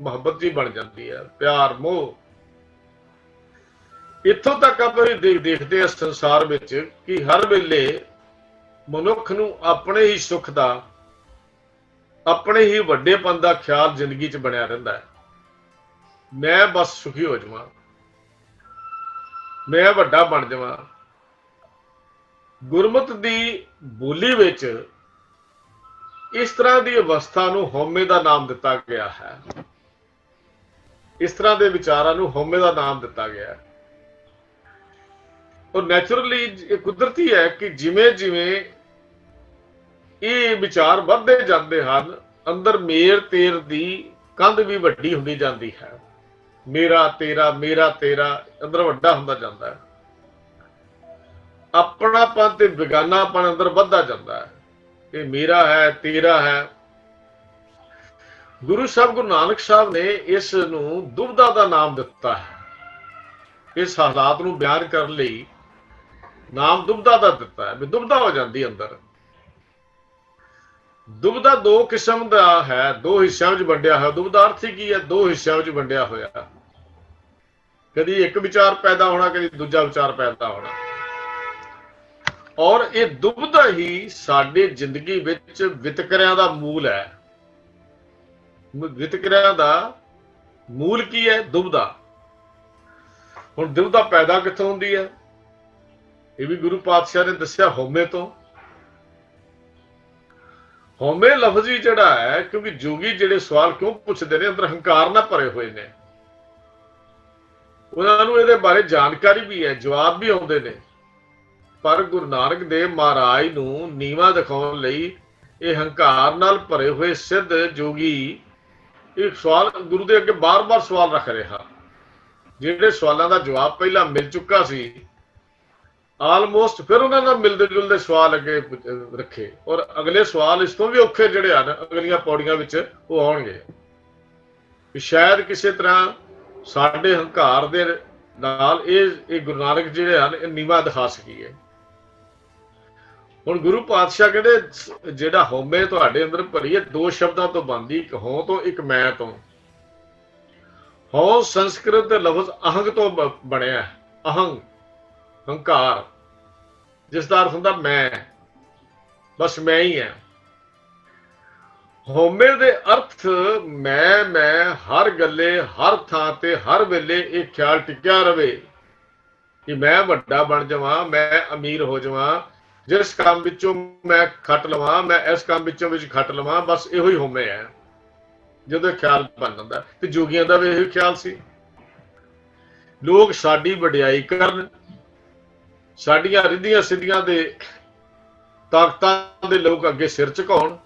ਮੁਹੱਬਤ ਜੀ ਬਣ ਜਾਂਦੀ ਹੈ, ਪਿਆਰ ਮੋਹ। ਇੱਥੋਂ ਤੱਕ ਆਪਾਂ ਦੇਖਦੇ ਹਾਂ ਸੰਸਾਰ ਵਿੱਚ ਕਿ ਹਰ ਵੇਲੇ ਮਨੁੱਖ ਨੂੰ ਆਪਣੇ ਹੀ ਸੁੱਖ ਦਾ, ਆਪਣੇ ਹੀ ਵੱਡੇਪਨ ਦਾ ਖਿਆਲ ਜ਼ਿੰਦਗੀ 'ਚ ਬਣਿਆ ਰਹਿੰਦਾ ਹੈ। ਮੈਂ ਬਸ ਸੁਖੀ ਹੋ ਜਾਵਾਂ, ਮੈਂ ਵੱਡਾ ਬਣ ਜਾਵਾਂ। ਗੁਰਮਤਿ ਦੀ ਬੋਲੀ ਵਿੱਚ ਇਸ ਤਰ੍ਹਾਂ ਦੀ ਅਵਸਥਾ ਨੂੰ ਹਉਮੈ ਦਾ ਨਾਮ ਦਿੱਤਾ ਗਿਆ ਹੈ। ਇਸ ਤਰ੍ਹਾਂ ਦੇ ਵਿਚਾਰਾਂ ਨੂੰ ਹਉਮੈ ਦਾ ਨਾਮ ਦਿੱਤਾ ਗਿਆ ਹੈ। ਔਰ ਨੈਚੁਰਲੀ ਇਹ ਕੁਦਰਤੀ ਹੈ ਕਿ ਜਿਵੇਂ ਜਿਵੇਂ ਇਹ ਵਿਚਾਰ ਵੱਧਦੇ ਜਾਂਦੇ ਹਨ, ਅੰਦਰ ਮੇਰ ਤੇਰ ਦੀ ਕੰਧ ਵੀ ਵੱਡੀ ਹੁੰਦੀ ਜਾਂਦੀ ਹੈ। ਮੇਰਾ ਤੇਰਾ ਅੰਦਰ ਵੱਡਾ ਹੁੰਦਾ ਜਾਂਦਾ ਹੈ। ਆਪਣਾਪਨ ਤੇ ਬੇਗਾਨਾਪਨ ਅੰਦਰ ਵੱਧਦਾ ਜਾਂਦਾ ਹੈ। ਇਹ ਮੇਰਾ ਹੈ, ਤੇਰਾ ਹੈ। ਗੁਰੂ ਸਾਹਿਬ ਗੁਰੂ ਨਾਨਕ ਸਾਹਿਬ ਨੇ ਇਸ ਨੂੰ ਦੁਬਦਾ ਦਾ ਨਾਮ ਦਿੱਤਾ ਹੈ। ਇਸ ਹਾਲਾਤ ਨੂੰ ਬਿਆਨ ਕਰਨ ਲਈ ਨਾਮ ਦੁਬਦਾ ਦਾ ਦਿੱਤਾ ਹੈ ਵੀ ਦੁਬਦਾ ਹੋ ਜਾਂਦੀ ਅੰਦਰ। ਦੁਬਦਾ ਦੋ ਕਿਸਮ ਦਾ ਹੈ, ਦੋ ਹਿੱਸਿਆਂ ਵਿੱਚ ਵੰਡਿਆ ਹੋਇਆ। ਦੁਬਦਾ ਅਰਥ ਕੀ ਹੈ? ਦੋ ਹਿੱਸਿਆਂ ਵਿੱਚ ਵੰਡਿਆ ਹੋਇਆ। ਕਦੀ ਇੱਕ ਵਿਚਾਰ ਪੈਦਾ ਹੋਣਾ, ਕਦੀ ਦੂਜਾ ਵਿਚਾਰ ਪੈਦਾ ਹੋਣਾ। ਔਰ ਇਹ ਦੁਬਦਾ ਹੀ ਸਾਡੀ ਜ਼ਿੰਦਗੀ ਵਿੱਚ ਵਿਤਕਰਿਆਂ ਦਾ ਮੂਲ ਹੈ। ਵਿਤਕਰਿਆਂ ਦਾ ਮੂਲ ਕੀ ਹੈ? ਦੁਬਦਾ। ਹੁਣ ਦੁਬਦਾ ਪੈਦਾ ਕਿੱਥੋਂ ਹੁੰਦੀ ਹੈ? ਇਹ ਵੀ ਗੁਰੂ ਪਾਤਸ਼ਾਹ ਨੇ ਦੱਸਿਆ, ਹਉਮੈ ਤੋਂ। ਹਉਮੈ ਲਫ਼ਜ਼ ਹੀ ਜਿਹੜਾ ਹੈ, ਕਿਉਂਕਿ ਜੋਗੀ ਜਿਹੜੇ ਸਵਾਲ ਕਿਉਂ ਪੁੱਛਦੇ ਨੇ, ਅੰਦਰ ਹੰਕਾਰ ਨਾਲ ਭਰੇ ਹੋਏ ਨੇ, ਉਹਨਾਂ ਨੂੰ ਇਹਦੇ ਬਾਰੇ ਜਾਣਕਾਰੀ ਵੀ ਹੈ, ਜਵਾਬ ਵੀ ਆਉਂਦੇ ਨੇ, ਪਰ ਗੁਰੂ ਨਾਨਕ ਦੇਵ ਮਹਾਰਾਜ ਨੂੰ ਨੀਵਾਂ ਦਿਖਾਉਣ ਲਈ ਇਹ ਹੰਕਾਰ ਨਾਲ ਭਰੇ ਹੋਏ ਸਿੱਧ ਜੋਗੀ ਇਹ ਸਵਾਲ ਗੁਰੂ ਦੇ ਅੱਗੇ ਬਾਰ-ਬਾਰ ਸਵਾਲ ਰੱਖ ਰਿਹਾ। ਜਿਹੜੇ ਸਵਾਲਾਂ ਦਾ ਜਵਾਬ ਪਹਿਲਾਂ ਮਿਲ ਚੁੱਕਾ ਸੀ, ਆਲਮੋਸਟ ਫਿਰ ਉਹਨਾਂ ਨਾਲ ਮਿਲਦੇ ਜੁਲਦੇ ਸਵਾਲ ਅੱਗੇ ਰੱਖੇ, ਔਰ ਅਗਲੇ ਸਵਾਲ ਇਸ ਤੋਂ ਵੀ ਔਖੇ ਜਿਹੜੇ ਹਨ ਅਗਲੀਆਂ ਪੌੜੀਆਂ ਵਿੱਚ ਉਹ ਆਉਣਗੇ। ਸ਼ਾਇਦ ਕਿਸੇ ਤਰ੍ਹਾਂ ਸਾਡੇ ਹੰਕਾਰ ਦੇ ਨਾਲ ਇਹ ਗੁਰੂ ਨਾਨਕ ਜਿਹੜੇ ਹਨ ਇਹ ਨੀਵਾਂ ਦਿਖਾ ਸਕੀਏ। ਹੁਣ ਗੁਰੂ ਪਾਤਸ਼ਾਹ ਕਹਿੰਦੇ ਜਿਹੜਾ ਹਉਮੈ ਤੁਹਾਡੇ ਅੰਦਰ ਭਰੀ ਹੈ, ਦੋ ਸ਼ਬਦਾਂ ਤੋਂ ਬਣਦੀ, ਇੱਕ ਹਉ ਤੋਂ, ਇੱਕ ਮੈਂ ਤੋਂ। ਹਉ ਸੰਸਕ੍ਰਿਤ ਦੇ ਲਫ਼ਜ਼ ਅਹੰਗ ਤੋਂ ਬਣਿਆ, ਅਹੰਗ, ਹੰਕਾਰ, ਜਿਸ ਦਾ ਅਰਥ ਹੁੰਦਾ ਮੈਂ, ਬਸ ਮੈਂ ਹੀ ਹਾਂ। ਹਉਮੈ ਦੇ ਅਰਥ ਮੈਂ ਹਰ ਗੱਲੇ, ਹਰ ਥਾਂ ਤੇ, ਹਰ ਵੇਲੇ ਇਹ ਖਿਆਲ ਟਿਕਿਆ ਰਵੇ ਕਿ ਮੈਂ ਵੱਡਾ ਬਣ ਜਾਵਾਂ, ਮੈਂ ਅਮੀਰ ਹੋ ਜਾਵਾਂ, ਜਿਸ ਕੰਮ ਵਿੱਚੋਂ ਮੈਂ ਖੱਟ ਲਵਾਂ, ਮੈਂ ਇਸ ਕੰਮ ਵਿੱਚੋਂ ਖੱਟ ਲਵਾਂ, ਬਸ ਇਹੋ ਹੀ ਹਉਮੈ ਹੈ। ਜਦੋਂ ਖਿਆਲ ਬਣ ਜਾਂਦਾ, ਤੇ ਜੋਗੀਆਂ ਦਾ ਵੀ ਇਹੋ ਖਿਆਲ ਸੀ, ਲੋਕ ਸਾਡੀ ਵਡਿਆਈ ਕਰਨ, ਸਾਡੀਆਂ ਰਿੱਧੀਆਂ ਸਿੱਧੀਆਂ ਦੇ ਤਾਕਤਾਂ ਦੇ ਲੋਕ ਅੱਗੇ ਸਿਰ ਝੁਕਾਉਣ।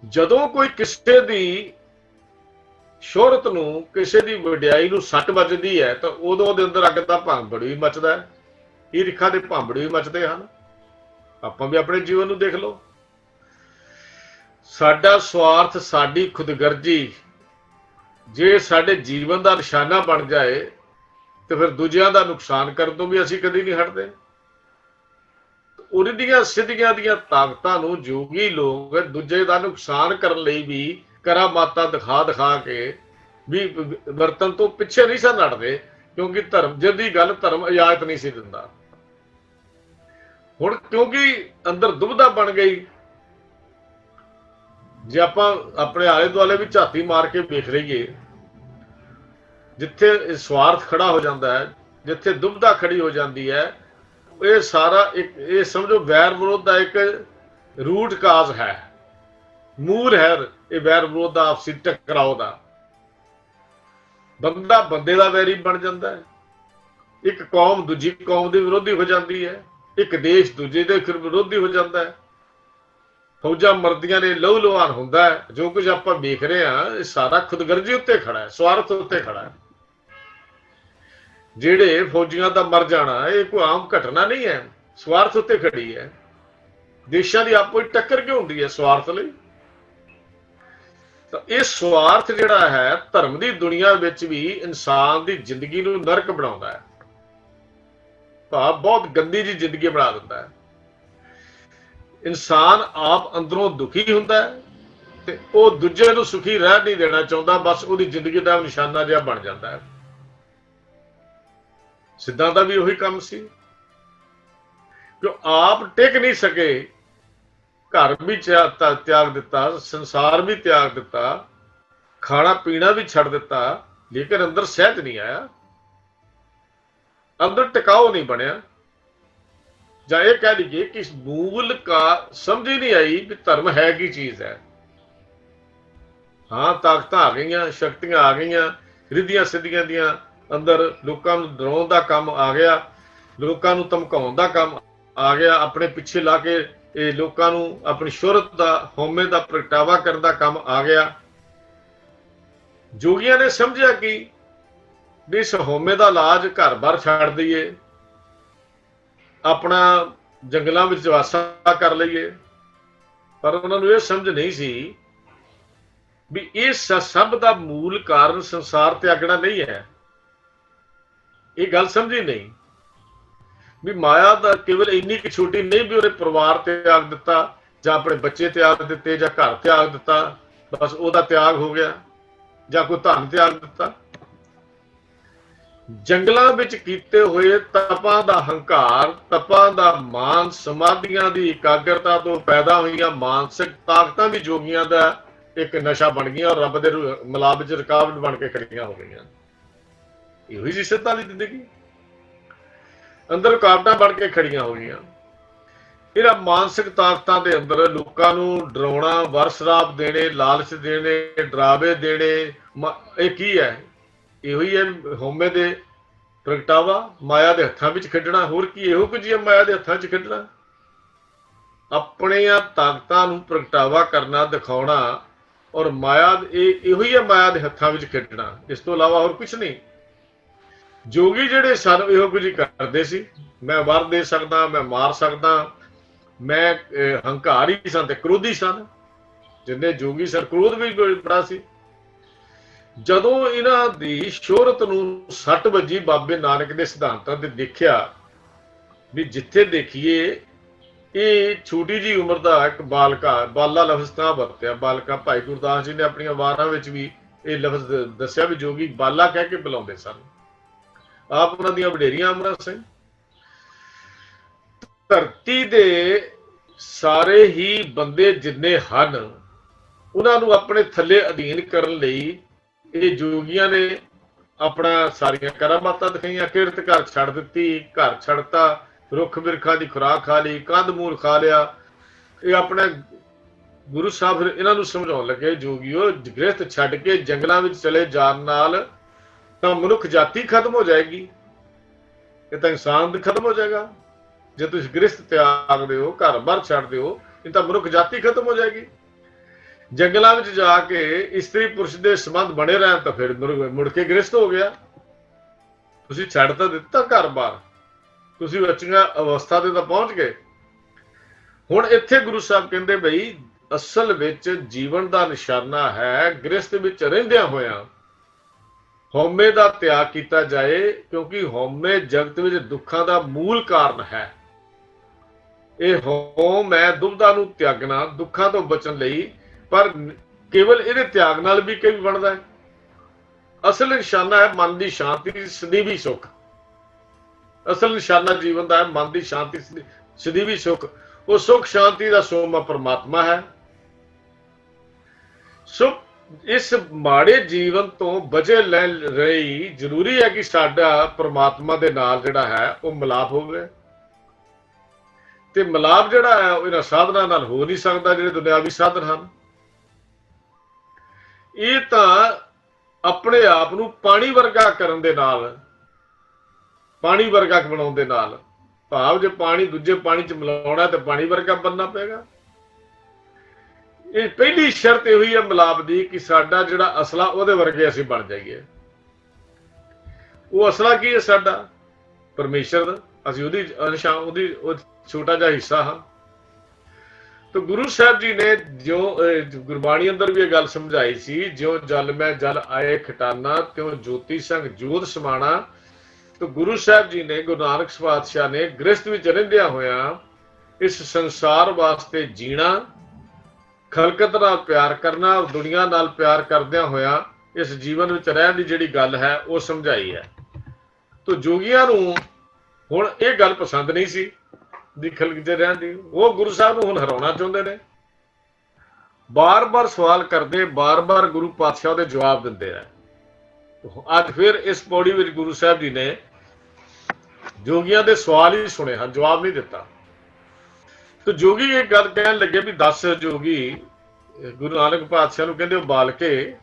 ਜਦੋਂ ਕੋਈ ਕਿਸੇ ਦੀ ਸ਼ੋਹਰਤ ਨੂੰ, ਕਿਸੇ ਦੀ ਵਡਿਆਈ ਨੂੰ ਸੱਟ ਵੱਜਦੀ ਹੈ, ਤਾਂ ਉਦੋਂ ਉਹਦੇ ਅੰਦਰ ਅੱਗ ਦਾ ਭਾਂਬੜ ਵੀ ਮੱਚਦਾ ਹੈ, ਈਰਖਾ ਦੇ ਭਾਂਬੜ ਵੀ ਮੱਚਦੇ ਹਨ। ਆਪਾਂ ਵੀ ਆਪਣੇ ਜੀਵਨ ਨੂੰ ਦੇਖ ਲਓ, ਸਾਡਾ ਸਵਾਰਥ, ਸਾਡੀ ਖੁਦਗਰਜੀ ਜੇ ਸਾਡੇ ਜੀਵਨ ਦਾ ਨਿਸ਼ਾਨਾ ਬਣ ਜਾਏ, ਤੇ ਫਿਰ ਦੂਜਿਆਂ ਦਾ ਨੁਕਸਾਨ ਕਰਨ ਤੋਂ ਵੀ ਅਸੀਂ ਕਦੀ ਨਹੀਂ ਹਟਦੇ। ਉਰਦੀਆਂ ਸਿੱਧੀਆਂ ਦੀਆਂ ਤਾਕਤਾਂ ਨੂੰ ਜੋਗੀ ਲੋਕ ਦੂਜੇ ਦਾ ਨੁਕਸਾਨ ਕਰਨ ਲਈ ਵੀ ਕਰਾਮਾਤਾਂ ਦਿਖਾ ਕੇ ਵੀ ਵਰਤਨ ਤੋਂ ਪਿੱਛੇ ਨਹੀਂ ਸਨ ਹਟਦੇ, ਕਿਉਂਕਿ ਧਰਮ ਜਿਹਦੀ ਗੱਲ ਧਰਮ ਇਜਾਜ਼ਤ ਨਹੀਂ ਸੀ ਦਿੰਦਾ। ਹੁਣ ਕਿਉਂਕਿ ਅੰਦਰ ਦੁਬਿਧਾ ਬਣ ਗਈ, ਜੇ ਆਪਾਂ ਆਪਣੇ ਆਲੇ ਦੁਆਲੇ ਵੀ ਝਾਤੀ ਮਾਰ ਕੇ ਵੇਖ ਲਈਏ, ਜਿੱਥੇ ਸਵਾਰਥ ਖੜਾ ਹੋ ਜਾਂਦਾ ਹੈ, ਜਿੱਥੇ ਦੁਬਿਧਾ ਖੜੀ ਹੋ ਜਾਂਦੀ ਹੈ, ਇਹ ਸਾਰਾ ਇੱਕ, ਇਹ ਸਮਝੋ ਵੈਰ ਵਿਰੋਧ ਦਾ ਇੱਕ ਰੂਟ ਕਾਜ਼ ਹੈ, ਮੂਲ ਹੈ ਇਹ ਵੈਰ ਵਿਰੋਧ ਦਾ, ਆਪਸੀ ਟਕਰਾਓ ਦਾ। ਬੰਦਾ ਬੰਦੇ ਦਾ ਵੈਰੀ ਬਣ ਜਾਂਦਾ ਹੈ, ਇੱਕ ਕੌਮ ਦੂਜੀ ਕੌਮ ਦੇ ਵਿਰੋਧੀ ਹੋ ਜਾਂਦੀ ਹੈ, ਇੱਕ ਦੇਸ਼ ਦੂਜੇ ਦੇ ਵਿਰੋਧੀ ਹੋ ਜਾਂਦਾ ਹੈ, ਫੌਜਾਂ ਮਰਦੀਆਂ ਨੇ, ਲਹੂ ਲੁਹਾਨ ਹੁੰਦਾ ਹੈ। ਜੋ ਕੁਝ ਆਪਾਂ ਵੇਖ ਰਹੇ ਹਾਂ, ਇਹ ਸਾਰਾ ਖੁਦਗਰਜੀ ਉੱਤੇ ਖੜਾ ਹੈ, ਸਵਾਰਥ ਉੱਤੇ ਖੜਾ ਹੈ। ਜਿਹੜੇ ਫੌਜੀਆਂ ਦਾ ਮਰ ਜਾਣਾ, ਇਹ ਕੋਈ ਆਮ ਘਟਨਾ ਨਹੀਂ ਹੈ, ਸਵਾਰਥ ਉੱਤੇ ਖੜੀ ਹੈ। ਦੇਸ਼ਾਂ ਦੀ ਆਪੋ ਵਿੱਚ ਟੱਕਰ ਕਿਉਂ ਹੁੰਦੀ ਹੈ? ਸਵਾਰਥ ਲਈ। ਤਾਂ ਇਹ ਸਵਾਰਥ ਜਿਹੜਾ ਹੈ, ਧਰਮ ਦੀ ਦੁਨੀਆ ਵਿੱਚ ਵੀ ਇਨਸਾਨ ਦੀ ਜ਼ਿੰਦਗੀ ਨੂੰ ਨਰਕ ਬਣਾਉਂਦਾ ਹੈ, ਭਾਵ ਬਹੁਤ ਗੰਦੀ ਜਿਹੀ ਜ਼ਿੰਦਗੀ ਬਣਾ ਦਿੰਦਾ ਹੈ। ਇਨਸਾਨ ਆਪ ਅੰਦਰੋਂ ਦੁਖੀ ਹੁੰਦਾ ਹੈ, ਤੇ ਉਹ ਦੂਜੇ ਨੂੰ ਸੁਖੀ ਰਹਿ ਨਹੀਂ ਦੇਣਾ ਚਾਹੁੰਦਾ, ਬਸ ਉਹਦੀ ਜ਼ਿੰਦਗੀ ਦਾ ਨਿਸ਼ਾਨਾ ਜਿਹਾ ਬਣ ਜਾਂਦਾ ਹੈ। ਸਿੱਧਾਂ ਦਾ ਵੀ ਉਹੀ ਕੰਮ ਸੀ, ਕਿ ਆਪ ਟਿਕ ਨਹੀਂ ਸਕੇ, ਘਰ ਵੀ ਤਿਆਗ ਦਿੱਤਾ, ਸੰਸਾਰ ਵੀ ਤਿਆਗ ਦਿੱਤਾ, ਖਾਣਾ ਪੀਣਾ ਵੀ ਛੱਡ ਦਿੱਤਾ, ਲੇਕਿਨ ਅੰਦਰ ਸਹਿਜ ਨਹੀਂ ਆਇਆ, ਅੰਦਰ ਟਿਕਾਓ ਨਹੀਂ ਬਣਿਆ। ਜਾਂ ਇਹ ਕਹਿ ਲਈਏ ਕਿ ਮੂਲ ਕਾ ਸਮਝ ਹੀ ਨਹੀਂ ਆਈ ਵੀ ਧਰਮ ਹੈ ਕੀ ਚੀਜ਼ ਹੈ। ਹਾਂ, ਤਾਕਤਾਂ ਆ ਗਈਆਂ, ਸ਼ਕਤੀਆਂ ਆ ਗਈਆਂ, ਰਿੱਧੀਆਂ ਸਿੱਧੀਆਂ ਦੀਆਂ ਅੰਦਰ ਲੋਕਾਂ ਨੂੰ ਡਰਾਉਣ ਦਾ ਕੰਮ ਆ ਗਿਆ, ਲੋਕਾਂ ਨੂੰ ਧਮਕਾਉਣ ਦਾ ਕੰਮ ਆ ਗਿਆ, ਆਪਣੇ ਪਿੱਛੇ ਲਾ ਕੇ ਇਹ ਲੋਕਾਂ ਨੂੰ ਆਪਣੀ ਸ਼ੋਹਰਤ ਦਾ, ਹਉਮੈ ਦਾ ਪ੍ਰਗਟਾਵਾ ਕਰਨ ਦਾ ਕੰਮ ਆ ਗਿਆ। ਜੋਗੀਆਂ ਨੇ ਸਮਝਿਆ ਕਿ ਵੀ ਇਸ ਹਉਮੈ ਦਾ ਇਲਾਜ ਘਰ-ਬਾਰ ਛੱਡ ਦਈਏ, ਆਪਣਾ ਜੰਗਲਾਂ ਵਿੱਚ ਵਾਸਾ ਕਰ ਲਈਏ, ਪਰ ਉਹਨਾਂ ਨੂੰ ਇਹ ਸਮਝ ਨਹੀਂ ਸੀ ਵੀ ਇਹ ਸਭ ਦਾ ਮੂਲ ਕਾਰਨ ਸੰਸਾਰ ਤਿਆਗਣਾ ਨਹੀਂ ਹੈ। ਇਹ ਗੱਲ ਸਮਝੀ ਨਹੀਂ ਵੀ ਮਾਇਆ ਦਾ ਕੇਵਲ ਇੰਨੀ ਕਿ ਛੋਟੀ ਨਹੀਂ ਵੀ ਉਹਨੇ ਪਰਿਵਾਰ ਤਿਆਗ ਦਿੱਤਾ, ਜਾਂ ਆਪਣੇ ਬੱਚੇ ਤਿਆਗ ਦਿੱਤੇ, ਜਾਂ ਘਰ ਤਿਆਗ ਦਿੱਤਾ, ਬਸ ਉਹਦਾ ਤਿਆਗ ਹੋ ਗਿਆ, ਜਾਂ ਕੋਈ ਧਨ ਤਿਆਗ ਦਿੱਤਾ। ਜੰਗਲਾਂ ਵਿੱਚ ਕੀਤੇ ਹੋਏ ਤਪਾਂ ਦਾ ਹੰਕਾਰ, ਤਪਾਂ ਦਾ ਮਾਨ, ਸਮਾਧੀਆਂ ਦੀ ਇਕਾਗਰਤਾ ਤੋਂ ਪੈਦਾ ਹੋਈਆਂ ਮਾਨਸਿਕ ਤਾਕਤਾਂ ਵੀ ਜੋਗੀਆਂ ਦਾ ਇੱਕ ਨਸ਼ਾ ਬਣ ਗਈਆਂ, ਔਰ ਰੱਬ ਦੇ ਮਿਲਾਪ ਵਿੱਚ ਰੁਕਾਵਟ ਬਣ ਕੇ ਖੜੀਆਂ ਹੋ ਗਈਆਂ। ਇਹੋ ਹੀ ਰਿਸ਼ਤਤਾ ਦੀ ਜ਼ਿੰਦਗੀ। ਅੰਦਰ ਰੁਕਾਵਟਾਂ ਬਣ ਕੇ ਖੜੀਆਂ ਹੋ ਗਈਆਂ। ਇਹਨਾਂ ਮਾਨਸਿਕ ਤਾਕਤਾਂ ਦੇ ਅੰਦਰ ਲੋਕਾਂ ਨੂੰ ਡਰਾਉਣਾ, ਵਰਸਰਾਪ ਦੇਣੇ, ਲਾਲਚ ਦੇਣੇ, ਡਰਾਵੇ ਦੇਣੇ, ਇਹ ਕੀ ਹੈ? ਇਹੋ ਹੀ ਹੈ ਹਉਮੈ ਦੇ ਪ੍ਰਗਟਾਵਾ, ਮਾਇਆ ਦੇ ਹੱਥਾਂ ਵਿੱਚ ਖੇਡਣਾ। ਹੋਰ ਕੀ ਇਹੋ ਕੁਝ ਹੈ ਮਾਇਆ ਦੇ ਹੱਥਾਂ 'ਚ ਖੇਡਣਾ? ਆਪਣੀਆਂ ਤਾਕਤਾਂ ਨੂੰ ਪ੍ਰਗਟਾਵਾ ਕਰਨਾ, ਦਿਖਾਉਣਾ, ਔਰ ਮਾਇਆ ਇਹੋ ਹੀ ਹੈ ਮਾਇਆ ਦੇ ਹੱਥਾਂ ਵਿੱਚ ਖੇਡਣਾ। ਇਸ ਤੋਂ ਇਲਾਵਾ ਹੋਰ ਕੁਛ ਨਹੀਂ। ਜੋਗੀ ਜਿਹੜੇ ਸਨ ਇਹੋ ਕੁਝ ਕਰਦੇ ਸੀ। ਮੈਂ ਵਰ ਦੇ ਸਕਦਾ, ਮੈਂ ਮਾਰ ਸਕਦਾ, ਮੈਂ ਹੰਕਾਰੀ ਸਨ ਤੇ ਕ੍ਰੋਧੀ ਸਨ। ਜਿੰਨੇ ਜੋਗੀ ਸਨ, ਕ੍ਰੋਧ ਵੀ ਬੜਾ ਸੀ। ਜਦੋਂ ਇਹਨਾਂ ਦੀ ਸ਼ੋਹਰਤ ਨੂੰ ਸੱਟ ਵੱਜੀ ਬਾਬੇ ਨਾਨਕ ਦੇ ਸਿਧਾਂਤਾਂ ਤੇ ਦੇਖਿਆ ਵੀ ਜਿੱਥੇ ਦੇਖੀਏ ਇਹ ਛੋਟੀ ਜੀ ਉਮਰ ਦਾ ਇੱਕ ਬਾਲਕਾ, ਬਾਲਾ ਲਫ਼ਜ਼ ਤਾਂ ਵਰਤਿਆ ਬਾਲਕਾ। ਭਾਈ ਗੁਰਦਾਸ ਜੀ ਨੇ ਆਪਣੀਆਂ ਵਾਰਾਂ ਵਿੱਚ ਵੀ ਇਹ ਲਫ਼ਜ਼ ਦੱਸਿਆ ਵੀ ਜੋਗੀ ਬਾਲਾ ਕਹਿ ਕੇ ਬੁਲਾਉਂਦੇ ਸਨ। ਆਪ ਉਹਨਾਂ ਦੀਆਂ ਵਡੇਰੀਆਂ ਉਮਰਾਂ ਸੀ। ਧਰਤੀ ਦੇ ਸਾਰੇ ਹੀ ਬੰਦੇ ਜਿੰਨੇ ਹਨ ਉਹਨਾਂ ਨੂੰ ਆਪਣੇ ਥੱਲੇ ਅਧੀਨ ਕਰਨ ਲਈ ਇਹ ਜੋਗੀਆਂ ਨੇ ਆਪਣਾ ਸਾਰੀਆਂ ਕਰਾਮਾਤਾਂ ਦਿਖਾਈਆਂ। ਕਿਰਤ ਘਰ ਛੱਡ ਦਿੱਤੀ, ਘਰ ਛੱਡਤਾ, ਰੁੱਖ ਬਿਰਖਾਂ ਦੀ ਖੁਰਾਕ ਖਾ ਲਈ, ਕੰਧ ਮੂਲ ਖਾ ਲਿਆ। ਇਹ ਆਪਣੇ ਗੁਰੂ ਸਾਹਿਬ ਇਹਨਾਂ ਨੂੰ ਸਮਝਾਉਣ ਲੱਗੇ, ਜੋਗੀਓ ਗ੍ਰਸਤ ਛੱਡ ਕੇ ਜੰਗਲਾਂ ਵਿੱਚ ਚਲੇ ਜਾਣ ਨਾਲ ਤਾਂ ਮਨੁੱਖ ਜਾਤੀ ਖਤਮ ਹੋ ਜਾਏਗੀ, ਇਹ ਤਾਂ ਇਨਸਾਨ ਖਤਮ ਹੋ ਜਾਏਗਾ। ਜੇ ਤੁਸੀਂ ਗ੍ਰਸਤ ਤਿਆਗ ਦਿਓ, ਘਰ ਬਾਰ ਛੱਡ ਦਿਓ, ਇਹ ਤਾਂ ਮਨੁੱਖ ਜਾਤੀ ਖਤਮ ਹੋ ਜਾਏਗੀ। ਜੰਗਲਾਂ ਵਿੱਚ ਜਾ ਕੇ ਇਸਤਰੀ ਪੁਰਸ਼ ਦੇ ਸੰਬੰਧ ਬਣੇ ਰਹਿਣ ਤਾਂ ਫਿਰ ਮੁੜ ਕੇ ਗ੍ਰਸਤ ਹੋ ਗਿਆ। ਤੁਸੀਂ ਛੱਡ ਤਾਂ ਦਿੱਤਾ ਘਰ ਬਾਰ, ਤੁਸੀਂ ਬੱਚੀਆਂ ਅਵਸਥਾ ਤੇ ਤਾਂ ਪਹੁੰਚ ਗਏ। ਹੁਣ ਇੱਥੇ ਗੁਰੂ ਸਾਹਿਬ ਕਹਿੰਦੇ ਬਈ ਅਸਲ ਵਿੱਚ ਜੀਵਨ ਦਾ ਨਿਸ਼ਾਨਾ ਹੈ ਗ੍ਰਸਤ ਵਿੱਚ ਰਹਿੰਦਿਆਂ ਹੋਇਆਂ ਹਉਮੈ ਦਾ ਤਿਆਗ ਕੀਤਾ ਜਾਏ, ਕਿਉਂਕਿ ਹਉਮੈ ਜਗਤ ਵਿੱਚ ਦੁੱਖਾਂ ਦਾ ਮੂਲ ਕਾਰਨ ਹੈ। ਇਹ ਹਉਮੈ ਦੁਬਦਾ ਨੂੰ ਤਿਆਗਣਾ ਦੁੱਖਾਂ ਤੋਂ ਬਚਣ ਲਈ, ਪਰ ਕੇਵਲ ਇਹਦੇ ਤਿਆਗ ਨਾਲ ਵੀ ਕਈ ਬਣਦਾ ਹੈ। ਅਸਲ ਨਿਸ਼ਾਨਾ ਹੈ ਮਨ ਦੀ ਸ਼ਾਂਤੀ, ਸਦੀਵੀ ਸੁੱਖ। ਅਸਲ ਨਿਸ਼ਾਨਾ ਜੀਵਨ ਦਾ ਹੈ ਮਨ ਦੀ ਸ਼ਾਂਤੀ, ਸਦੀਵੀ ਸੁੱਖ। ਉਹ ਸੁੱਖ ਸ਼ਾਂਤੀ ਦਾ ਸੋਮਾ ਪਰਮਾਤਮਾ ਹੈ। ਸੋ ਇਸ ਮਾੜੇ ਜੀਵਨ ਤੋਂ ਬਚੇ ਲੈਣ ਲਈ ਜ਼ਰੂਰੀ ਹੈ ਕਿ ਸਾਡਾ ਪਰਮਾਤਮਾ ਦੇ ਨਾਲ ਜਿਹੜਾ ਹੈ ਉਹ ਮਿਲਾਪ ਹੋਵੇ। ਤੇ ਮਿਲਾਪ ਜਿਹੜਾ ਹੈ ਉਹ ਇਹਨਾਂ ਸਾਧਨਾਂ ਨਾਲ ਹੋ ਨਹੀਂ ਸਕਦਾ ਜਿਹੜੇ ਦੁਨਿਆਵੀ ਸਾਧਨ ਹਨ। ਇਹ ਤਾਂ ਆਪਣੇ ਆਪ ਨੂੰ ਪਾਣੀ ਵਰਗਾ ਕਰਨ ਦੇ ਨਾਲ, ਪਾਣੀ ਵਰਗਾ ਬਣਾਉਣ ਦੇ ਨਾਲ, ਭਾਵ ਜੇ ਪਾਣੀ ਦੂਜੇ ਪਾਣੀ ਚ ਮਿਲਾਉਣਾ ਤੇ ਪਾਣੀ ਵਰਗਾ ਬਣਨਾ ਪਏਗਾ। ਇਹ ਪਹਿਲੀ ਸ਼ਰਤ ਇਹ ਹੋਈ ਹੈ ਮਿਲਾਪ ਦੀ ਕਿ ਸਾਡਾ ਜਿਹੜਾ ਅਸਲਾ ਉਹਦੇ ਵਰਗੇ ਅਸੀਂ ਬਣ ਜਾਈਏ। ਉਹ ਅਸਲਾ ਕੀ ਹੈ? ਸਾਡਾ ਪਰਮੇਸ਼ਰ ਦਾ, ਅਸੀਂ ਉਹਦੀ ਅੰਸ਼ਾਂ, ਉਹਦੀ ਛੋਟਾ ਜਿਹਾ ਹਿੱਸਾ ਹਾਂ। ਤਾਂ ਗੁਰੂ ਸਾਹਿਬ ਜੀ ਨੇ ਜੋ ਗੁਰਬਾਣੀ ਅੰਦਰ ਵੀ ਇਹ ਗੱਲ ਸਮਝਾਈ ਸੀ, ਜਿਉ ਜਲ ਮੈਂ ਜਲ ਆਏ ਖਟਾਨਾ, ਤਿਉ ਜੋਤੀ ਸੰਗ ਜੋਤ ਸਮਾਣਾ। ਤਾਂ ਗੁਰੂ ਸਾਹਿਬ ਜੀ ਨੇ, ਗੁਰੂ ਨਾਨਕ ਪਾਤਸ਼ਾਹ ਨੇ ਗ੍ਰਸਤ ਵਿੱਚ ਰਹਿੰਦਿਆਂ ਹੋਇਆਂ ਇਸ ਸੰਸਾਰ ਵਾਸਤੇ ਜੀਣਾ, ਖਲਕਤ ਨਾਲ ਪਿਆਰ ਕਰਨਾ, ਦੁਨੀਆ ਨਾਲ ਪਿਆਰ ਕਰਦਿਆਂ ਹੋਇਆਂ ਇਸ ਜੀਵਨ ਵਿੱਚ ਰਹਿਣ ਦੀ ਜਿਹੜੀ ਗੱਲ ਹੈ ਉਹ ਸਮਝਾਈ ਹੈ। ਤਾਂ ਜੋਗੀਆਂ ਨੂੰ ਹੁਣ ਇਹ ਗੱਲ ਪਸੰਦ ਨਹੀਂ ਸੀ ਦੀ ਖਲਕਤ ਰਹਿਣ ਦੀ। ਉਹ ਗੁਰੂ ਸਾਹਿਬ ਨੂੰ ਹੁਣ ਹਰਾਉਣਾ ਚਾਹੁੰਦੇ ਨੇ। ਬਾਰ-ਬਾਰ ਸਵਾਲ ਕਰਦੇ, ਬਾਰ-ਬਾਰ ਗੁਰੂ ਪਾਤਸ਼ਾਹ ਦੇ ਜਵਾਬ ਦਿੰਦੇ ਆ। ਅੱਜ ਫਿਰ ਇਸ ਪੌੜੀ ਵਿੱਚ ਗੁਰੂ ਸਾਹਿਬ ਜੀ ਨੇ ਜੋਗੀਆਂ ਦੇ ਸਵਾਲ ਹੀ ਸੁਣੇ ਹਨ, ਜਵਾਬ ਨਹੀਂ ਦਿੱਤਾ। ਤੇ ਜੋਗੀ ਇਹ ਗੱਲ ਕਹਿਣ ਲੱਗੇ ਵੀ 10 ਜੋਗੀ ਗੁਰੂ ਨਾਨਕ ਪਾਤਸ਼ਾਹ ਨੂੰ ਕਹਿੰਦੇ ਉਹ ਬਾਲਕੇ,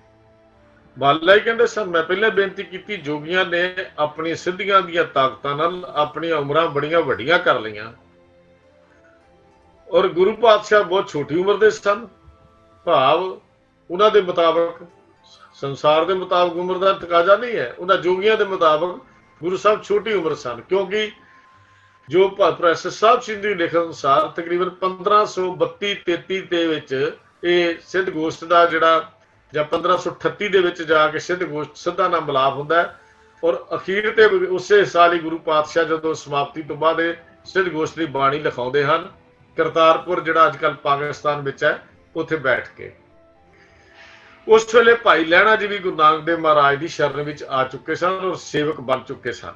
ਬਾਲਾ ਹੀ ਕਹਿੰਦੇ ਸਨ। ਮੈਂ ਪਹਿਲਾਂ ਬੇਨਤੀ ਕੀਤੀ, ਜੋਗੀਆਂ ਨੇ ਆਪਣੀਆਂ ਸਿੱਧੀਆਂ ਦੀਆਂ ਤਾਕਤਾਂ ਨਾਲ ਆਪਣੀਆਂ ਉਮਰਾਂ ਬੜੀਆਂ ਵੱਡੀਆਂ ਕਰ ਲਈਆਂ, ਔਰ ਗੁਰੂ ਪਾਤਸ਼ਾਹ ਬਹੁਤ ਛੋਟੀ ਉਮਰ ਦੇ ਸਨ। ਭਾਵ ਉਹਨਾਂ ਦੇ ਮੁਤਾਬਕ, ਸੰਸਾਰ ਦੇ ਮੁਤਾਬਕ ਉਮਰ ਦਾ ਤਕਾਜ਼ਾ ਨਹੀਂ ਹੈ, ਉਹਨਾਂ ਜੋਗੀਆਂ ਦੇ ਮੁਤਾਬਕ ਗੁਰੂ ਸਾਹਿਬ ਛੋਟੀ ਉਮਰ ਸਨ। ਕਿਉਂਕਿ ਜੋ ਪ੍ਰੋਫੈਸਰ ਸਾਹਿਬ ਸਿੰਘ ਦੀ ਲਿਖਤ ਅਨੁਸਾਰ ਤਕਰੀਬਨ 1532-33 ਦੇ ਵਿੱਚ ਇਹ ਸਿੱਧ ਗੋਸ਼ਟ ਦਾ ਜਿਹੜਾ, ਜਾਂ 1538 ਦੇ ਵਿੱਚ ਜਾ ਕੇ ਸਿੱਧ ਗੋਸ਼ਟ ਸਿੱਧਾ ਨਾਲ ਮਿਲਾਪ ਹੁੰਦਾ ਹੈ। ਔਰ ਅਖੀਰ ਤੇ ਉਸੇ ਸਾਲ ਹੀ ਗੁਰੂ ਪਾਤਸ਼ਾਹ ਜਦੋਂ ਸਮਾਪਤੀ ਤੋਂ ਬਾਅਦ ਇਹ ਸਿੱਧ ਗੋਸ਼ਟ ਦੀ ਬਾਣੀ ਲਿਖਾਉਂਦੇ ਹਨ, ਕਰਤਾਰਪੁਰ ਜਿਹੜਾ ਅੱਜ ਕੱਲ੍ਹ ਪਾਕਿਸਤਾਨ ਵਿੱਚ ਹੈ, ਉੱਥੇ ਬੈਠ ਕੇ। ਉਸ ਵੇਲੇ ਭਾਈ ਲਹਿਣਾ ਜੀ ਵੀ ਗੁਰੂ ਨਾਨਕ ਦੇਵ ਮਹਾਰਾਜ ਦੀ ਸ਼ਰਨ ਵਿੱਚ ਆ ਚੁੱਕੇ ਸਨ ਔਰ ਸੇਵਕ ਬਣ ਚੁੱਕੇ ਸਨ।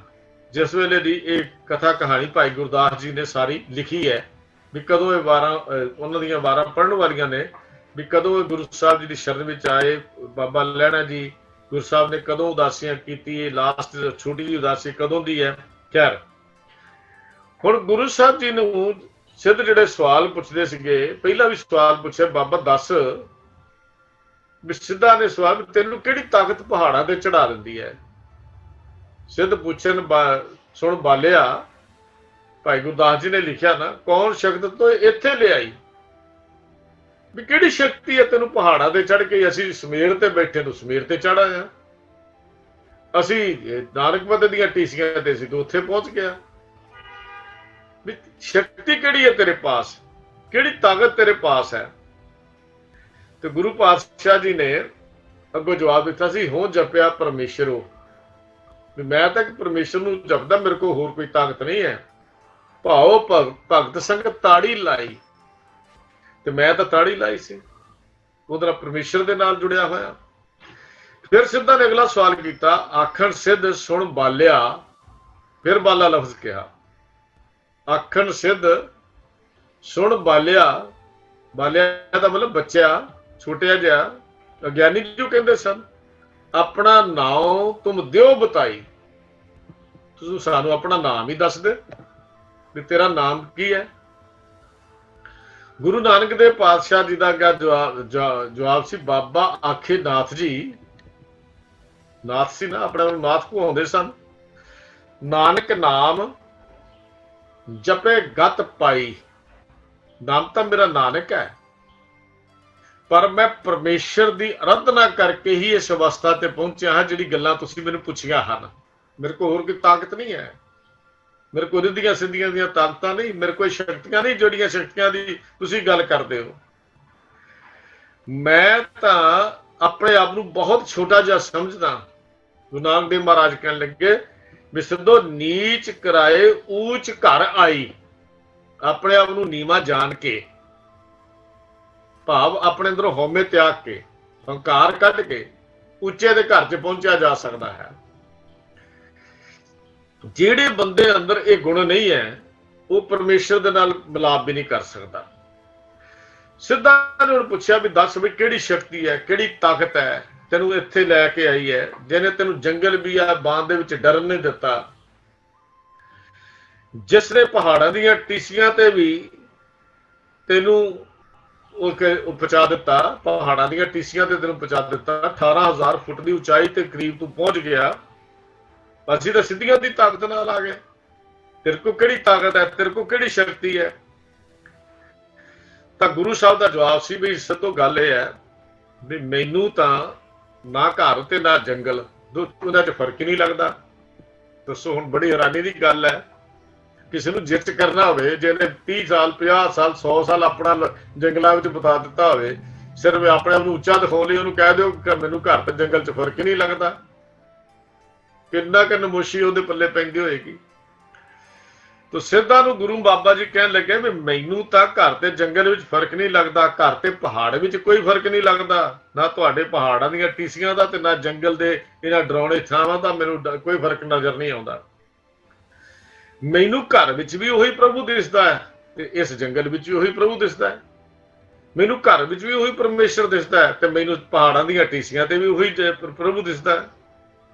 ਜਿਸ ਵੇਲੇ ਦੀ ਇਹ ਕਥਾ ਕਹਾਣੀ ਭਾਈ ਗੁਰਦਾਸ ਜੀ ਨੇ ਸਾਰੀ ਲਿਖੀ ਹੈ ਵੀ ਕਦੋਂ ਇਹ ਵਾਰਾਂ, ਉਹਨਾਂ ਦੀਆਂ ਵਾਰਾਂ ਪੜ੍ਹਨ ਵਾਲੀਆਂ ਨੇ, ਵੀ ਕਦੋਂ ਇਹ ਗੁਰੂ ਸਾਹਿਬ ਜੀ ਦੀ ਸ਼ਰਨ ਵਿੱਚ ਆਏ। ਬਾਬਾ ਲਹਿਣਾ ਜੀ ਗੁਰੂ ਸਾਹਿਬ ਨੇ ਕਦੋਂ ਉਦਾਸੀਆਂ ਕੀਤੀ, ਇਹ ਲਾਸਟ ਛੋਟੀ ਜਿਹੀ ਉਦਾਸੀ ਕਦੋਂ ਦੀ ਹੈ। ਖੈਰ, ਹੁਣ ਗੁਰੂ ਸਾਹਿਬ ਜੀ ਨੂੰ ਸਿੱਧ ਜਿਹੜੇ ਸਵਾਲ ਪੁੱਛਦੇ ਸੀਗੇ, ਪਹਿਲਾਂ ਵੀ ਸਵਾਲ ਪੁੱਛਿਆ, ਬਾਬਾ ਦੱਸ ਵੀ ਸਿੱਧਾ ਨੇ ਸਵਾਲ ਵੀ ਤੈਨੂੰ ਕਿਹੜੀ ਤਾਕਤ ਪਹਾੜਾਂ ਤੇ ਚੜਾ ਦਿੰਦੀ ਹੈ। ਸਿੱਧ ਪੁੱਛਣ ਸੁਣ ਬਾਲਿਆ, ਭਾਈ ਗੁਰਦਾਸ ਜੀ ਨੇ ਲਿਖਿਆ ਨਾ, ਕੌਣ ਸ਼ਕਤ ਤੋਂ ਇੱਥੇ ਲਿਆਈ, ਵੀ ਕਿਹੜੀ ਸ਼ਕਤੀ ਹੈ ਤੈਨੂੰ ਪਹਾੜਾਂ ਤੇ ਚੜ ਕੇ, ਅਸੀਂ ਸਮੇਰ ਤੇ ਬੈਠੇ ਨੂੰ ਸਮੇਰ ਤੇ ਚੜ ਆਇਆ, ਅਸੀਂ ਨਾਨਕਮਤ ਦੀਆਂ ਟੀਸੀਆਂ ਤੇ ਸੀ ਤੂੰ ਉੱਥੇ ਪਹੁੰਚ ਗਿਆ, ਵੀ ਸ਼ਕਤੀ ਕਿਹੜੀ ਹੈ ਤੇਰੇ ਪਾਸ, ਕਿਹੜੀ ਤਾਕਤ ਤੇਰੇ ਪਾਸ ਹੈ। ਤੇ ਗੁਰੂ ਪਾਤਸ਼ਾਹ ਜੀ ਨੇ ਅੱਗੋਂ ਜਵਾਬ ਦਿੱਤਾ ਸੀ, ਹੋ ਜਪਿਆ ਪਰਮੇਸ਼ਰੋ, ਵੀ ਮੈਂ ਤਾਂ ਪਰਮੇਸ਼ਰ ਨੂੰ ਜਪਦਾ, ਮੇਰੇ ਕੋਲ ਹੋਰ ਕੋਈ ਤਾਕਤ ਨਹੀਂ ਹੈ। ਭਾਓ ਭਗਤ ਸੰਗਤ ਤਾੜੀ ਲਾਈ, ਤੇ ਮੈਂ ਤਾਂ ਤਾੜੀ ਲਾਈ ਸੀ, ਉਹਦੇ ਨਾਲ ਪਰਮੇਸ਼ਰ ਦੇ ਨਾਲ ਜੁੜਿਆ ਹੋਇਆ। ਫਿਰ ਸਿੱਧਾ ਨੇ ਅਗਲਾ ਸਵਾਲ ਕੀਤਾ, ਆਖਣ ਸਿੱਧ ਸੁਣ ਬਾਲਿਆ, ਫਿਰ ਬਾਲਾ ਲਫ਼ਜ਼ ਕਿਹਾ, ਆਖਣ ਸਿੱਧ ਸੁਣ ਬਾਲਿਆ, ਬਾਲਿਆ ਦਾ ਮਤਲਬ ਬੱਚਾ, ਛੋਟਿਆ ਜਿਹਾ, ਅਗਿਆਨੀ ਜੋ ਕਹਿੰਦੇ ਸਨ, ਆਪਣਾ ਨਾਮ ਤੁਮ ਦਿਓ ਬਤਾਈ, ਤੁਸੀਂ ਸਾਨੂੰ ਆਪਣਾ ਨਾਮ ਹੀ ਦੱਸ ਦੇ ਵੀ ਤੇਰਾ ਨਾਮ ਕੀ ਹੈ। ਗੁਰੂ ਨਾਨਕ ਦੇਵ ਪਾਤਸ਼ਾਹ ਜੀ ਦਾ ਜਵਾਬ ਸੀ, ਬਾਬਾ ਆਖੇ ਨਾਥ ਜੀ, ਨਾਥ ਸੀ ਨਾ, ਆਪਣੇ ਨਾਥ ਕਹਾਉਂਦੇ ਸਨ, ਨਾਨਕ ਨਾਮ ਜਪੇ ਗਤ ਪਾਈ, ਨਾਮ ਤਾਂ ਮੇਰਾ ਨਾਨਕ ਹੈ, ਪਰ ਮੈਂ ਪਰਮੇਸ਼ਰ ਦੀ ਅਰਾਧਨਾ ਕਰਕੇ ਹੀ ਇਸ ਅਵਸਥਾ ਤੇ ਪਹੁੰਚਿਆ ਹਾਂ ਜਿਹੜੀ ਗੱਲਾਂ ਤੁਸੀਂ ਮੈਨੂੰ ਪੁੱਛੀਆਂ ਹਨ। ਮੇਰੇ ਕੋਲ ਹੋਰ ਕੋਈ ਤਾਕਤ ਨਹੀਂ ਹੈ, ਮੇਰੇ ਕੋਲ ਰਿੱਧੀਆਂ ਸਿੱਧੀਆਂ ਦੀਆਂ ਤਾਕਤਾਂ ਨਹੀਂ, ਮੇਰੇ ਕੋਲ ਸ਼ਕਤੀਆਂ ਨਹੀਂ ਜਿਹੜੀਆਂ ਸ਼ਕਤੀਆਂ ਦੀ ਤੁਸੀਂ ਗੱਲ ਕਰਦੇ ਹੋ। ਮੈਂ ਤਾਂ ਆਪਣੇ ਆਪ ਨੂੰ ਬਹੁਤ ਛੋਟਾ ਜਿਹਾ ਸਮਝਦਾ। ਗੁਰੂ ਨਾਨਕ ਦੇਵ ਮਹਾਰਾਜ ਕਹਿਣ ਲੱਗੇ ਵੀ ਸਿੱਧੋ ਨੀਚ ਕਰਾਏ ਊਚ ਘਰ ਆਈ, ਆਪਣੇ ਆਪ ਨੂੰ ਨੀਵਾਂ ਜਾਣ ਕੇ, ਭਾਵ ਆਪਣੇ ਅੰਦਰੋਂ ਹਉਮੈ ਤਿਆਗ ਕੇ, ਹੰਕਾਰ ਕੱਢ ਕੇ ਉੱਚੇ ਦੇ ਘਰ 'ਚ ਪਹੁੰਚਿਆ ਜਾ ਸਕਦਾ ਹੈ। ਜਿਹੜੇ ਬੰਦੇ ਅੰਦਰ ਇਹ ਗੁਣ ਨਹੀਂ ਹੈ, ਉਹ ਪਰਮੇਸ਼ਰ ਦੇ ਨਾਲ ਮਿਲਾਪ ਵੀ ਨਹੀਂ ਕਰ ਸਕਦਾ। ਸਿੱਧਾ ਨੇ ਉਹਨੂੰ ਪੁੱਛਿਆ ਵੀ ਦੱਸ ਵੀ ਕਿਹੜੀ ਸ਼ਕਤੀ ਹੈ, ਕਿਹੜੀ ਤਾਕਤ ਹੈ ਤੈਨੂੰ ਇੱਥੇ ਲੈ ਕੇ ਆਈ ਹੈ, ਜਿਹਨੇ ਤੈਨੂੰ ਜੰਗਲ ਵੀ ਆ ਬਾਂਧ ਦੇ ਵਿੱਚ ਡਰਨ ਨਹੀਂ ਦਿੱਤਾ, ਜਿਸ ਨੇ ਪਹਾੜਾਂ ਦੀਆਂ ਟੀਸੀਆਂ ਤੇ ਵੀ ਤੈਨੂੰ ਉਹ ਪਹੁੰਚਾ ਦਿੱਤਾ, ਪਹਾੜਾਂ ਦੀਆਂ ਟੀਸੀਆਂ ਤੇ ਤੈਨੂੰ ਪਹੁੰਚਾ ਦਿੱਤਾ, 18,000 ਫੁੱਟ ਦੀ ਉਚਾਈ ਤੇ ਕਰੀਬ ਤੂੰ ਪਹੁੰਚ ਗਿਆ, ਅਸੀਂ ਤਾਂ ਸਿੱਧੀਆਂ ਦੀ ਤਾਕਤ ਨਾਲ ਆ ਗਏ, ਤੇਰੇ ਕੋਲ ਕਿਹੜੀ ਤਾਕਤ ਹੈ, ਤੇਰੇ ਕੋਲ ਕਿਹੜੀ ਸ਼ਕਤੀ ਹੈ। ਤਾਂ ਗੁਰੂ ਸਾਹਿਬ ਦਾ ਜਵਾਬ ਸੀ ਵੀ ਇਸ ਤੋਂ ਗੱਲ ਇਹ ਹੈ ਵੀ ਮੈਨੂੰ ਤਾਂ ਨਾ ਘਰ ਤੇ ਨਾ ਜੰਗਲ, ਉਹਦਾ 'ਚ ਫਰਕ ਹੀ ਨਹੀਂ ਲੱਗਦਾ। ਦੱਸੋ, ਹੁਣ ਬੜੀ ਹੈਰਾਨੀ ਦੀ ਗੱਲ ਹੈ, ਕਿਸੇ ਨੂੰ ਜਿੱਤ ਕਰਨਾ ਹੋਵੇ, ਜਿਹਨੇ 30 ਸਾਲ 50 ਸਾਲ 100 ਸਾਲ ਆਪਣਾ ਜੰਗਲਾਂ ਵਿੱਚ ਬਿਤਾ ਦਿੱਤਾ ਹੋਵੇ, ਸਿਰਫ ਆਪਣੇ ਆਪ ਨੂੰ ਉੱਚਾ ਦਿਖਾਉਣ ਲਈ ਉਹਨੂੰ ਕਹਿ ਦਿਓ ਕਿ ਮੈਨੂੰ ਘਰ ਤੇ ਜੰਗਲ 'ਚ ਫਰਕ ਹੀ ਨਹੀਂ ਲੱਗਦਾ, ਕਿੰਨਾ ਕੁ ਨਮੋਸ਼ੀ ਉਹਦੇ ਪੱਲੇ ਪੈਂਦੀ ਹੋਏਗੀ। ਤੋ ਸਿੱਧਾ ਨੂੰ ਗੁਰੂ ਬਾਬਾ ਜੀ ਕਹਿਣ ਲੱਗੇ ਵੀ ਮੈਨੂੰ ਤਾਂ ਘਰ ਤੇ ਜੰਗਲ ਵਿੱਚ ਫਰਕ ਨਹੀਂ ਲੱਗਦਾ, ਘਰ ਤੇ ਪਹਾੜ ਵਿੱਚ ਕੋਈ ਫਰਕ ਨਹੀਂ ਲੱਗਦਾ, ਨਾ ਤੁਹਾਡੇ ਪਹਾੜਾਂ ਦੀਆਂ ਟੀਸੀਆਂ ਦਾ ਤੇ ਨਾ ਜੰਗਲ ਦੇ ਇਹਨਾਂ ਡਰਾਉਣੇ ਥਾਵਾਂ ਦਾ ਮੈਨੂੰ ਕੋਈ ਫਰਕ ਨਜ਼ਰ ਨਹੀਂ ਆਉਂਦਾ। ਮੈਨੂੰ ਘਰ ਵਿੱਚ ਵੀ ਉਹੀ ਪ੍ਰਭੂ ਦਿਸਦਾ ਹੈ ਤੇ ਇਸ ਜੰਗਲ ਵਿੱਚ ਵੀ ਉਹੀ ਪ੍ਰਭੂ ਦਿਸਦਾ ਹੈ, ਮੈਨੂੰ ਘਰ ਵਿੱਚ ਵੀ ਉਹੀ ਪਰਮੇਸ਼ਰ ਦਿਸਦਾ ਹੈ ਤੇ ਮੈਨੂੰ ਪਹਾੜਾਂ ਦੀਆਂ ਟੀਸੀਆਂ ਤੇ ਵੀ ਉਹੀ ਪ੍ਰਭੂ ਦਿਸਦਾ ਹੈ,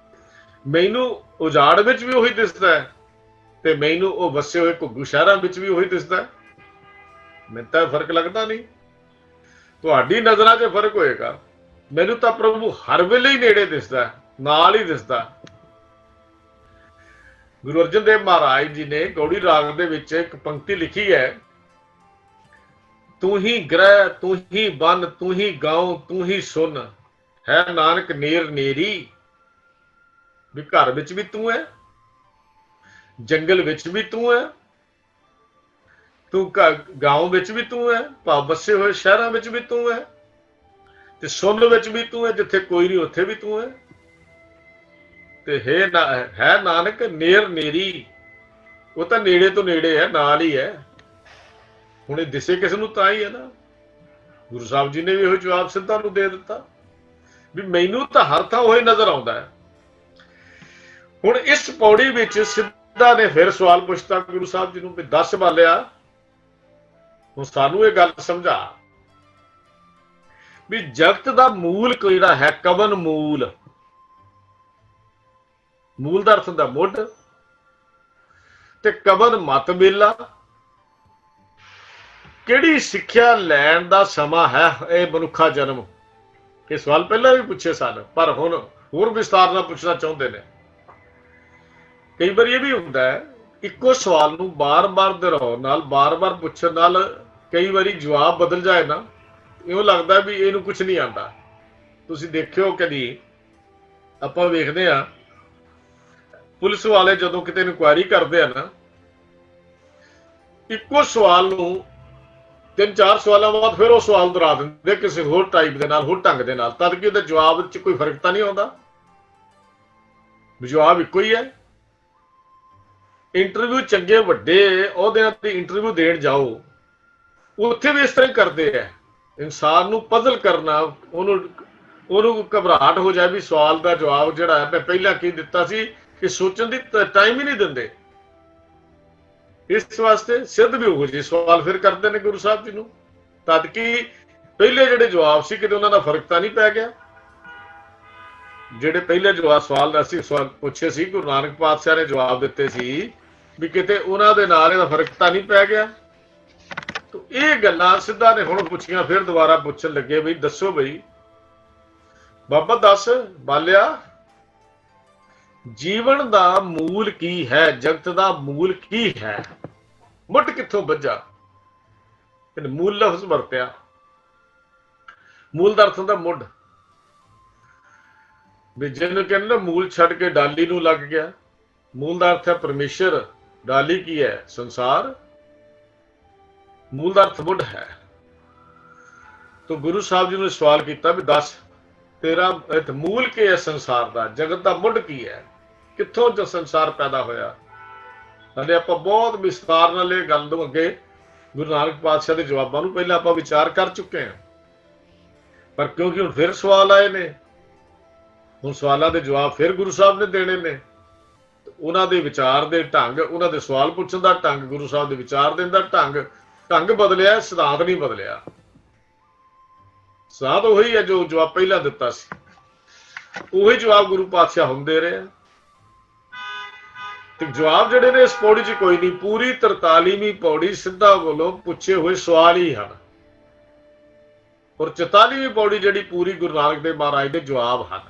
ਮੈਨੂੰ ਉਜਾੜ ਵਿੱਚ ਵੀ ਉਹੀ ਦਿਸਦਾ ਹੈ ਤੇ ਮੈਨੂੰ ਉਹ ਵਸੇ ਹੋਏ ਘੁੱਗੂ ਸ਼ਹਿਰਾਂ ਵਿੱਚ ਵੀ ਉਹੀ ਦਿਸਦਾ। ਮੈਨੂੰ ਤਾਂ ਫਰਕ ਲੱਗਦਾ ਨਹੀਂ, ਤੁਹਾਡੀ ਨਜ਼ਰਾਂ 'ਚ ਫਰਕ ਹੋਏਗਾ, ਮੈਨੂੰ ਤਾਂ ਪ੍ਰਭੂ ਹਰ ਵੇਲੇ ਹੀ ਨੇੜੇ ਦਿਸਦਾ, ਨਾਲ ਹੀ ਦਿਸਦਾ। ਗੁਰੂ ਅਰਜਨ ਦੇਵ ਮਹਾਰਾਜ ਜੀ ਨੇ ਗੌੜੀ ਰਾਗ ਦੇ ਵਿੱਚ ਇੱਕ ਪੰਕਤੀ ਲਿਖੀ ਹੈ, ਤੂੰ ਹੀ ਗ੍ਰਹਿ ਤੂੰ ਹੀ ਬਨ ਤੂੰ ਹੀ ਗਾਉ ਤੂੰ ਹੀ ਸੁਨ, ਹੈ ਨਾਨਕ ਨੇਰ ਨੇਰੀ। ਵੀ ਘਰ ਵਿੱਚ ਵੀ ਤੂੰ ਹੈ, ਜੰਗਲ ਵਿੱਚ ਵੀ ਤੂੰ ਹੈ, ਤੂੰ ਗਾਉਂ ਵਿੱਚ ਵੀ ਤੂੰ ਹੈ, ਭਾਵ ਵਸੇ ਹੋਏ ਸ਼ਹਿਰਾਂ ਵਿੱਚ ਵੀ ਤੂੰ ਹੈ, ਤੇ ਸੁਣ ਵਿੱਚ ਵੀ ਤੂੰ ਹੈ, ਜਿੱਥੇ ਕੋਈ ਨਹੀਂ ਉੱਥੇ ਵੀ ਤੂੰ ਹੈ, ਤੇ ਹੈ ਨਾਨਕ ਨੇਰ ਨੇਰੀ। ਉਹ ਤਾਂ ਨੇੜੇ ਤੋਂ ਨੇੜੇ ਹੈ, ਨਾਲ ਹੀ ਹੈ, ਹੁਣ ਇਹ ਦਿਸੇ ਕਿਸ ਨੂੰ ਤਾਂ ਹੀ ਹੈ ਨਾ। ਗੁਰੂ ਸਾਹਿਬ ਜੀ ਨੇ ਵੀ ਇਹੋ ਜਵਾਬ ਸਿੱਧਾ ਨੂੰ ਦੇ ਦਿੱਤਾ ਵੀ ਮੈਨੂੰ ਤਾਂ ਹਰ ਥਾਂ ਉਹੀ ਨਜ਼ਰ ਆਉਂਦਾ ਹੈ। ਹੁਣ ਇਸ ਪੌੜੀ ਵਿੱਚ ਸਿੱਧਾ ਨੇ ਫਿਰ ਸਵਾਲ ਪੁੱਛਤਾ ਗੁਰੂ ਸਾਹਿਬ ਜੀ ਨੂੰ ਵੀ ਦੱਸ ਬਾਲਿਆ, ਹੁਣ ਸਾਨੂੰ ਇਹ ਗੱਲ ਸਮਝਾ ਵੀ ਜਗਤ ਦਾ ਮੂਲ ਕਿਹੜਾ ਹੈ, ਕਵਨ ਮੂਲ, ਮੂਲ ਦਾ ਅਰਥ ਹੁੰਦਾ ਮੁੱਢ, ਤੇ ਕਬਨ ਮਤ ਮੇਲਾ, ਕਿਹੜੀ ਸਿੱਖਿਆ ਲੈਣ ਦਾ ਸਮਾਂ ਹੈ ਇਹ ਮਨੁੱਖਾ ਜਨਮ। ਇਹ ਸਵਾਲ ਪਹਿਲਾਂ ਵੀ ਪੁੱਛੇ ਸਨ, ਪਰ ਹੁਣ ਹੋਰ ਵਿਸਤਾਰ ਨਾਲ ਪੁੱਛਣਾ ਚਾਹੁੰਦੇ ਨੇ। ਕਈ ਵਾਰੀ ਇਹ ਵੀ ਹੁੰਦਾ ਹੈ, ਇੱਕੋ ਸਵਾਲ ਨੂੰ ਬਾਰ-ਬਾਰ ਦੁਹਰਾਉਣ ਨਾਲ, ਬਾਰ-ਬਾਰ ਪੁੱਛਣ ਨਾਲ ਕਈ ਵਾਰੀ ਜਵਾਬ ਬਦਲ ਜਾਏ ਨਾ, ਇਉਂ ਲੱਗਦਾ ਵੀ ਇਹਨੂੰ ਕੁਝ ਨਹੀਂ ਆਉਂਦਾ। ਤੁਸੀਂ ਦੇਖਿਓ ਕਦੀ ਆਪਾਂ ਵੇਖਦੇ ਆ ਪੁਲਿਸ ਵਾਲੇ ਜਦੋਂ ਕਿਤੇ ਇਨਕੁਆਇਰੀ ਕਰਦੇ ਆ ਨਾ, ਇੱਕੋ ਸਵਾਲ ਨੂੰ 3-4 ਸਵਾਲਾਂ ਬਾਅਦ ਫਿਰ ਉਹ ਸਵਾਲ ਦੁਹਰਾ ਦਿੰਦੇ ਕਿਸੇ ਹੋਰ ਟਾਈਪ ਦੇ ਨਾਲ, ਹੋਰ ਢੰਗ ਦੇ ਨਾਲ, ਤਦ ਕਿ ਉਹਦੇ ਜਵਾਬ 'ਚ ਕੋਈ ਫਰਕ ਤਾਂ ਨਹੀਂ ਆਉਂਦਾ, ਜਵਾਬ ਇੱਕੋ ਹੀ ਹੈ। ਇੰਟਰਵਿਊ ਚੰਗੇ ਵੱਡੇ ਅਹੁਦਿਆਂ ਤੇ ਇੰਟਰਵਿਊ ਦੇਣ ਜਾਓ, ਉੱਥੇ ਵੀ ਇਸ ਤਰ੍ਹਾਂ ਕਰਦੇ ਆ। ਇਨਸਾਨ ਨੂੰ ਪਜ਼ਲ ਕਰਨਾ, ਉਹਨੂੰ ਘਬਰਾਹਟ ਹੋ ਜਾਏ ਵੀ ਸਵਾਲ ਦਾ ਜਵਾਬ ਜਿਹੜਾ ਹੈ ਮੈਂ ਪਹਿਲਾਂ ਕੀ ਦਿੱਤਾ ਸੀ, ਕਿ ਸੋਚਣ ਦੀ ਟਾਈਮ ਹੀ ਨਹੀਂ ਦਿੰਦੇ। ਇਸ ਵਾਸਤੇ ਸਿੱਧ ਵੀ ਉਹੋ ਜਿਹੇ ਸਵਾਲ ਫਿਰ ਕਰਦੇ ਨੇ ਗੁਰੂ ਸਾਹਿਬ ਜੀ ਨੂੰ, ਤਦ ਕਿ ਪਹਿਲੇ ਜਿਹੜੇ ਜਵਾਬ ਸੀ ਕਿਤੇ ਉਹਨਾਂ ਦਾ ਫਰਕ ਤਾਂ ਨਹੀਂ ਪੈ ਗਿਆ। ਜਿਹੜੇ ਪਹਿਲੇ ਸਵਾਲ ਅਸੀਂ ਪੁੱਛੇ ਸੀ, ਗੁਰੂ ਨਾਨਕ ਪਾਤਸ਼ਾਹ ਨੇ ਜਵਾਬ ਦਿੱਤੇ ਸੀ, ਵੀ ਕਿਤੇ ਉਹਨਾਂ ਦੇ ਨਾਲ ਇਹਦਾ ਫਰਕ ਤਾਂ ਨਹੀਂ ਪੈ ਗਿਆ। ਤਾਂ ਇਹ ਗੱਲਾਂ ਸਿੱਧਾ ਨੇ ਹੁਣ ਪੁੱਛੀਆਂ, ਫਿਰ ਦੁਬਾਰਾ ਪੁੱਛਣ ਲੱਗੇ ਵੀ ਦੱਸੋ ਬਈ ਬਾਬਾ ਦੱਸ ਬਾਲਿਆ, ਜੀਵਨ ਦਾ ਮੂਲ ਕੀ ਹੈ, ਜਗਤ ਦਾ ਮੂਲ ਕੀ ਹੈ, ਮੁੱਢ ਕਿੱਥੋਂ ਬੱਝਾ। ਮੂਲ ਲਫ਼ਜ਼ ਵਰਤਿਆ। ਮੂਲ ਦਾ ਅਰਥ ਹੁੰਦਾ ਮੁੱਢ, ਵੀ ਜਿਹਨੂੰ ਕਹਿੰਦੇ ਨਾ ਮੂਲ ਛੱਡ ਕੇ ਡਾਲੀ ਨੂੰ ਲੱਗ ਗਿਆ। ਮੂਲ ਦਾ ਅਰਥ ਹੈ ਪਰਮੇਸ਼ਰ, ਡਾਲੀ ਕੀ ਹੈ ਸੰਸਾਰ, ਮੂਲ ਦਾ ਅਰਥ ਮੁੱਢ ਹੈ। ਤਾਂ ਗੁਰੂ ਸਾਹਿਬ ਜੀ ਨੇ ਸਵਾਲ ਕੀਤਾ ਵੀ ਦੱਸ ਤੇਰਾ ਮੂਲ ਕੀ ਹੈ ਸੰਸਾਰ ਦਾ, ਜਗਤ ਦਾ ਮੁੱਢ ਕੀ ਹੈ, ਕਿੱਥੋਂ ਜੋ ਸੰਸਾਰ ਪੈਦਾ ਹੋਇਆ। ਹਲੇ ਆਪਾਂ ਬਹੁਤ ਵਿਸਤਾਰ ਨਾਲ ਇਹ ਗੱਲ ਨੂੰ ਅੱਗੇ ਗੁਰੂ ਨਾਨਕ ਪਾਤਸ਼ਾਹ ਦੇ ਜਵਾਬਾਂ ਨੂੰ ਪਹਿਲਾਂ ਆਪਾਂ ਵਿਚਾਰ ਕਰ ਚੁੱਕੇ ਹਾਂ, ਪਰ ਕਿਉਂਕਿ ਹੁਣ ਫਿਰ ਸਵਾਲ ਆਏ ਨੇ, ਹੁਣ ਸਵਾਲਾਂ ਦੇ ਜਵਾਬ ਫਿਰ ਗੁਰੂ ਸਾਹਿਬ ਨੇ ਦੇਣੇ ਨੇ। ਉਹਨਾਂ ਦੇ ਵਿਚਾਰ ਦੇ ਢੰਗ, ਉਹਨਾਂ ਦੇ ਸਵਾਲ ਪੁੱਛਣ ਦਾ ਢੰਗ, ਗੁਰੂ ਸਾਹਿਬ ਦੇ ਵਿਚਾਰ ਦੇਣ ਦਾ ਢੰਗ ਬਦਲਿਆ, ਸਿਧਾਂਤ ਨਹੀਂ ਬਦਲਿਆ। ਸਿਧਾਂਤ ਉਹੀ ਹੈ ਜੋ ਜਵਾਬ ਪਹਿਲਾਂ ਦਿੱਤਾ ਸੀ, ਉਹੀ ਜਵਾਬ ਗੁਰੂ ਪਾਤਸ਼ਾਹ ਹੁੰਦੇ ਰਹੇ। ਤੇ ਜਵਾਬ ਜਿਹੜੇ ਨੇ ਇਸ ਪੌੜੀ 'ਚ ਕੋਈ ਨਹੀਂ, ਪੂਰੀ 43ਵੀਂ ਪੌੜੀ ਸਿੱਧਾ ਕੋਲੋਂ ਪੁੱਛੇ ਹੋਏ ਸਵਾਲ ਹੀ ਹਨ, ਔਰ 44ਵੀਂ ਪੌੜੀ ਜਿਹੜੀ ਪੂਰੀ ਗੁਰੂ ਨਾਨਕ ਦੇਵ ਮਹਾਰਾਜ ਦੇ ਜਵਾਬ ਹਨ।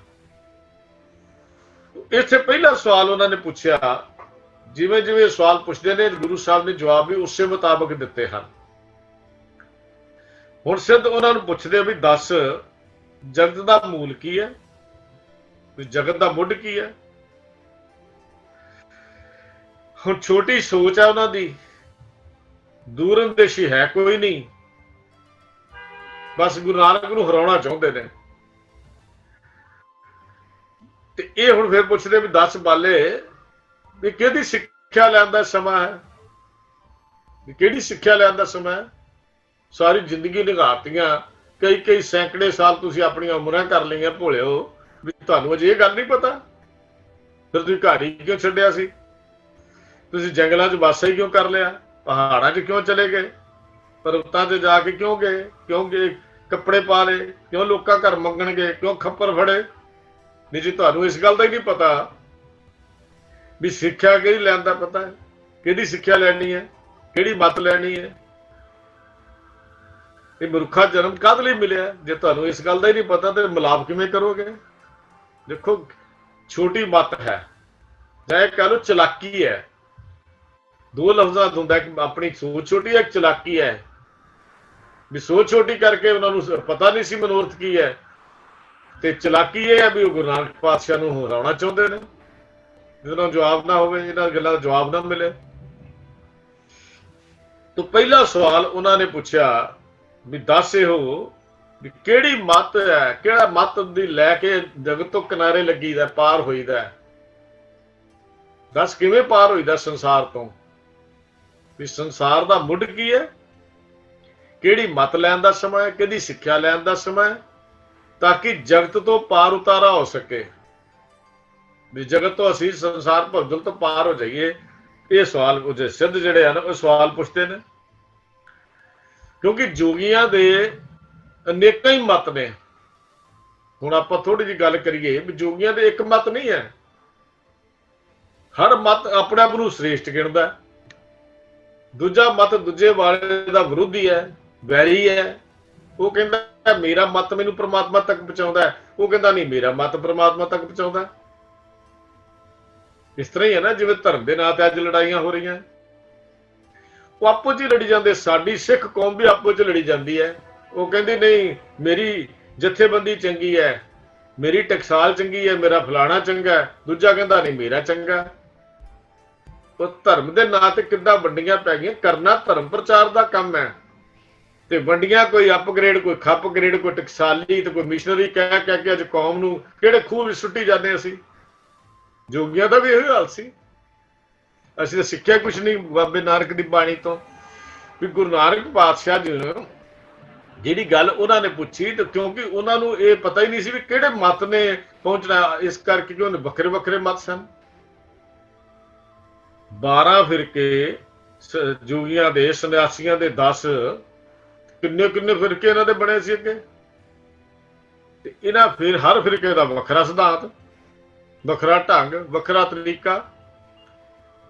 ਇੱਥੇ ਪਹਿਲਾ ਸਵਾਲ ਉਹਨਾਂ ਨੇ ਪੁੱਛਿਆ, ਜਿਵੇਂ ਜਿਵੇਂ ਸਵਾਲ ਪੁੱਛਦੇ ਨੇ ਗੁਰੂ ਸਾਹਿਬ ਨੇ ਜਵਾਬ ਵੀ ਉਸੇ ਮੁਤਾਬਕ ਦਿੱਤੇ ਹਨ। ਹੁਣ ਸਿੱਧ ਉਹਨਾਂ ਨੂੰ ਪੁੱਛਦੇ ਵੀ ਦੱਸ ਜਗਤ ਦਾ ਮੂਲ ਕੀ ਹੈ, ਜਗਤ ਦਾ ਮੁੱਢ ਕੀ ਹੈ। ਹੁਣ ਛੋਟੀ ਸੋਚ ਹੈ ਉਹਨਾਂ ਦੀ, ਦੂਰਅੰਦੇਸ਼ੀ ਹੈ ਕੋਈ ਨਹੀਂ, ਬਸ ਗੁਰੂ ਨਾਨਕ ਨੂੰ ਹਰਾਉਣਾ ਚਾਹੁੰਦੇ ਨੇ। ਤੇ ਇਹ ਹੁਣ ਫਿਰ ਪੁੱਛਦੇ ਵੀ ਦੱਸ ਬਾਲੇ ਵੀ ਕਿਹਦੀ ਸਿੱਖਿਆ ਲੈਣ ਦਾ ਸਮਾਂ ਹੈ, ਵੀ ਕਿਹੜੀ ਸਿੱਖਿਆ ਲੈਣ ਦਾ ਸਮਾਂ ਹੈ। ਸਾਰੀ ਜ਼ਿੰਦਗੀ ਨਿਗਾਹਤੀਆਂ, ਕਈ ਸੈਂਕੜੇ ਸਾਲ ਤੁਸੀਂ ਆਪਣੀਆਂ ਉਮਰਾਂ ਕਰ ਲਈਆਂ ਭੋਲਿਓ, ਵੀ ਤੁਹਾਨੂੰ ਅਜੇ ਇਹ ਗੱਲ ਨਹੀਂ ਪਤਾ। ਫਿਰ ਤੁਸੀਂ ਘਰ ਹੀ ਕਿਉਂ ਛੱਡਿਆ ਸੀ, ਤੁਸੀਂ ਜੰਗਲਾਂ 'ਚ ਵਾਸਾ ਹੀ ਕਿਉਂ ਕਰ ਲਿਆ, ਪਹਾੜਾਂ 'ਚ ਕਿਉਂ ਚਲੇ ਗਏ, ਪਰਬਤਾਂ 'ਤੇ ਜਾ ਕੇ ਕਿਉਂ ਗਏ, ਕੱਪੜੇ ਪਾ ਲਏ, ਕਿਉਂ ਲੋਕਾਂ ਘਰ ਮੰਗਣ ਗਏ, ਕਿਉਂ ਖੱਪਰ ਫੜੇ। ਨਹੀਂ ਜੀ ਤੁਹਾਨੂੰ ਇਸ ਗੱਲ ਦਾ ਹੀ ਨਹੀਂ ਪਤਾ ਵੀ ਸਿੱਖਿਆ ਕਿਹੜੀ ਲੈਣ ਦਾ ਪਤਾ ਹੈ, ਕਿਹੜੀ ਸਿੱਖਿਆ ਲੈਣੀ ਹੈ, ਕਿਹੜੀ ਮੱਤ ਲੈਣੀ ਹੈ। ਇਹ ਮਨੁੱਖਾ ਜਨਮ ਕਾਹਦੇ ਲਈ ਮਿਲਿਆ, ਜੇ ਤੁਹਾਨੂੰ ਇਸ ਗੱਲ ਦਾ ਹੀ ਨਹੀਂ ਪਤਾ ਤੇ ਮਿਲਾਪ ਕਿਵੇਂ ਕਰੋਗੇ। ਦੇਖੋ ਛੋਟੀ ਮੱਤ ਹੈ ਜਾਂ ਇਹ ਕਹਿ ਲਓ ਚਲਾਕੀ ਹੈ, ਦੋ ਲਫ਼ਜ਼ਾਂ ਹੁੰਦਾ, ਆਪਣੀ ਸੋਚ ਛੋਟੀ ਹੈ, ਇੱਕ ਚਲਾਕੀ ਹੈ। ਵੀ ਸੋਚ ਛੋਟੀ ਕਰਕੇ ਉਹਨਾਂ ਨੂੰ ਪਤਾ ਨਹੀਂ ਸੀ ਮਨੋਰਥ ਕੀ ਹੈ, ਤੇ ਚਲਾਕੀ ਇਹ ਹੈ ਵੀ ਉਹ ਗੁਰੂ ਨਾਨਕ ਪਾਤਸ਼ਾਹ ਨੂੰ ਹਰਾਉਣਾ ਚਾਹੁੰਦੇ ਨੇ, ਜਿਹਨਾਂ ਜਵਾਬ ਨਾ ਹੋਵੇ, ਇਹਨਾਂ ਗੱਲਾਂ ਦਾ ਜਵਾਬ ਨਾ ਮਿਲੇ। ਤਾਂ ਪਹਿਲਾ ਸਵਾਲ ਉਹਨਾਂ ਨੇ ਪੁੱਛਿਆ ਵੀ ਦੱਸ ਇਹੋ ਵੀ ਕਿਹੜੀ ਮੱਤ ਹੈ, ਕਿਹੜਾ ਮੱਤ ਦੀ ਲੈ ਕੇ ਜਗਤ ਤੋਂ ਕਿਨਾਰੇ ਲੱਗੀਦਾ, ਪਾਰ ਹੋਈਦਾ। ਦੱਸ ਕਿਵੇਂ ਪਾਰ ਹੋਈਦਾ ਸੰਸਾਰ ਤੋਂ, ਵੀ ਸੰਸਾਰ ਦਾ ਮੁੱਢ ਕੀ ਹੈ, ਕਿਹੜੀ ਮੱਤ ਲੈਣ ਦਾ ਸਮਾਂ ਹੈ, ਕਿਹਦੀ ਸਿੱਖਿਆ ਲੈਣ ਦਾ ਸਮਾਂ ਹੈ, ਤਾਂ ਕਿ ਜਗਤ ਤੋਂ ਪਾਰ ਉਤਾਰਾ ਹੋ ਸਕੇ, ਵੀ ਜਗਤ ਤੋਂ ਅਸੀਂ ਸੰਸਾਰ ਭਵਜਲ ਤੋਂ ਪਾਰ ਹੋ ਜਾਈਏ। ਇਹ ਸਵਾਲ ਉਹ ਸਿੱਧ ਜਿਹੜੇ ਹਨ ਉਹ ਸਵਾਲ ਪੁੱਛਦੇ ਨੇ, ਕਿਉਂਕਿ ਜੋਗੀਆਂ ਦੇ ਅਨੇਕਾਂ ਹੀ ਮਤ ਨੇ। ਹੁਣ ਆਪਾਂ ਥੋੜੀ ਜਿਹੀ ਗੱਲ ਕਰੀਏ ਵੀ ਜੋਗੀਆਂ ਦੇ ਇੱਕ ਮਤ ਨਹੀਂ ਹੈ, हर मत अपने आप ਨੂੰ श्रेष्ठ गिणदा है, दूजा मत दूजे वाले ਦਾ ਵਿਰੋਧੀ है, वैरी है। वो कहता मेरा मत मैनू परमात्मा तक पहुंचाता है, वो कहता नहीं मेरा मत परमात्मा तक पहुंचाता है। इस तरह ही है ना, जिवें धर्म के नाम ते अज लड़ाइयां हो रही हैं, वो आपो च लड़ी जाते। साडी सिख कौम भी आपो च लड़ी जाती है। वो कहती नहीं मेरी जथेबंदी चंगी है, मेरी टकसाल चंगी है, मेरा फलाना चंगा है, दूजा कहता नहीं मेरा चंगा। वो धर्म के नाम ते किद्दां वंडियां पै गईयां। करना धर्म प्रचार का काम है ते वंडियां कोई अपग्रेड कोई खपग्रेड कोई टकसाली ते कोई मिशनरी कह कह के अज कौम नूं किहड़े खूह विच सुट्टी जांदे। असीं जोगियां दा भी इहो हाल सी। असीं तां सिੱਖਿਆ कुछ नहीं बाबे नानक की बाणी तो। भी गुरु नानक पातशाह जी ने जिहड़ी गल उन्हां ने पुछी, तो क्योंकि उन्हां नूं इह पता ही नहीं सी भी किहड़े मत ने पहुंचना, इस करके कि उन्हें वखरे वखरे मत सन। 12 फिरके जोगियां दे सन्यासियां दे 10 किन्ने किन्ने फिरके इन्हां दे बने सी अगे। ते इन्हां फिर हर फिरके दा वखरा सिद्धांत, वखरा ढंग, वखरा तरीका।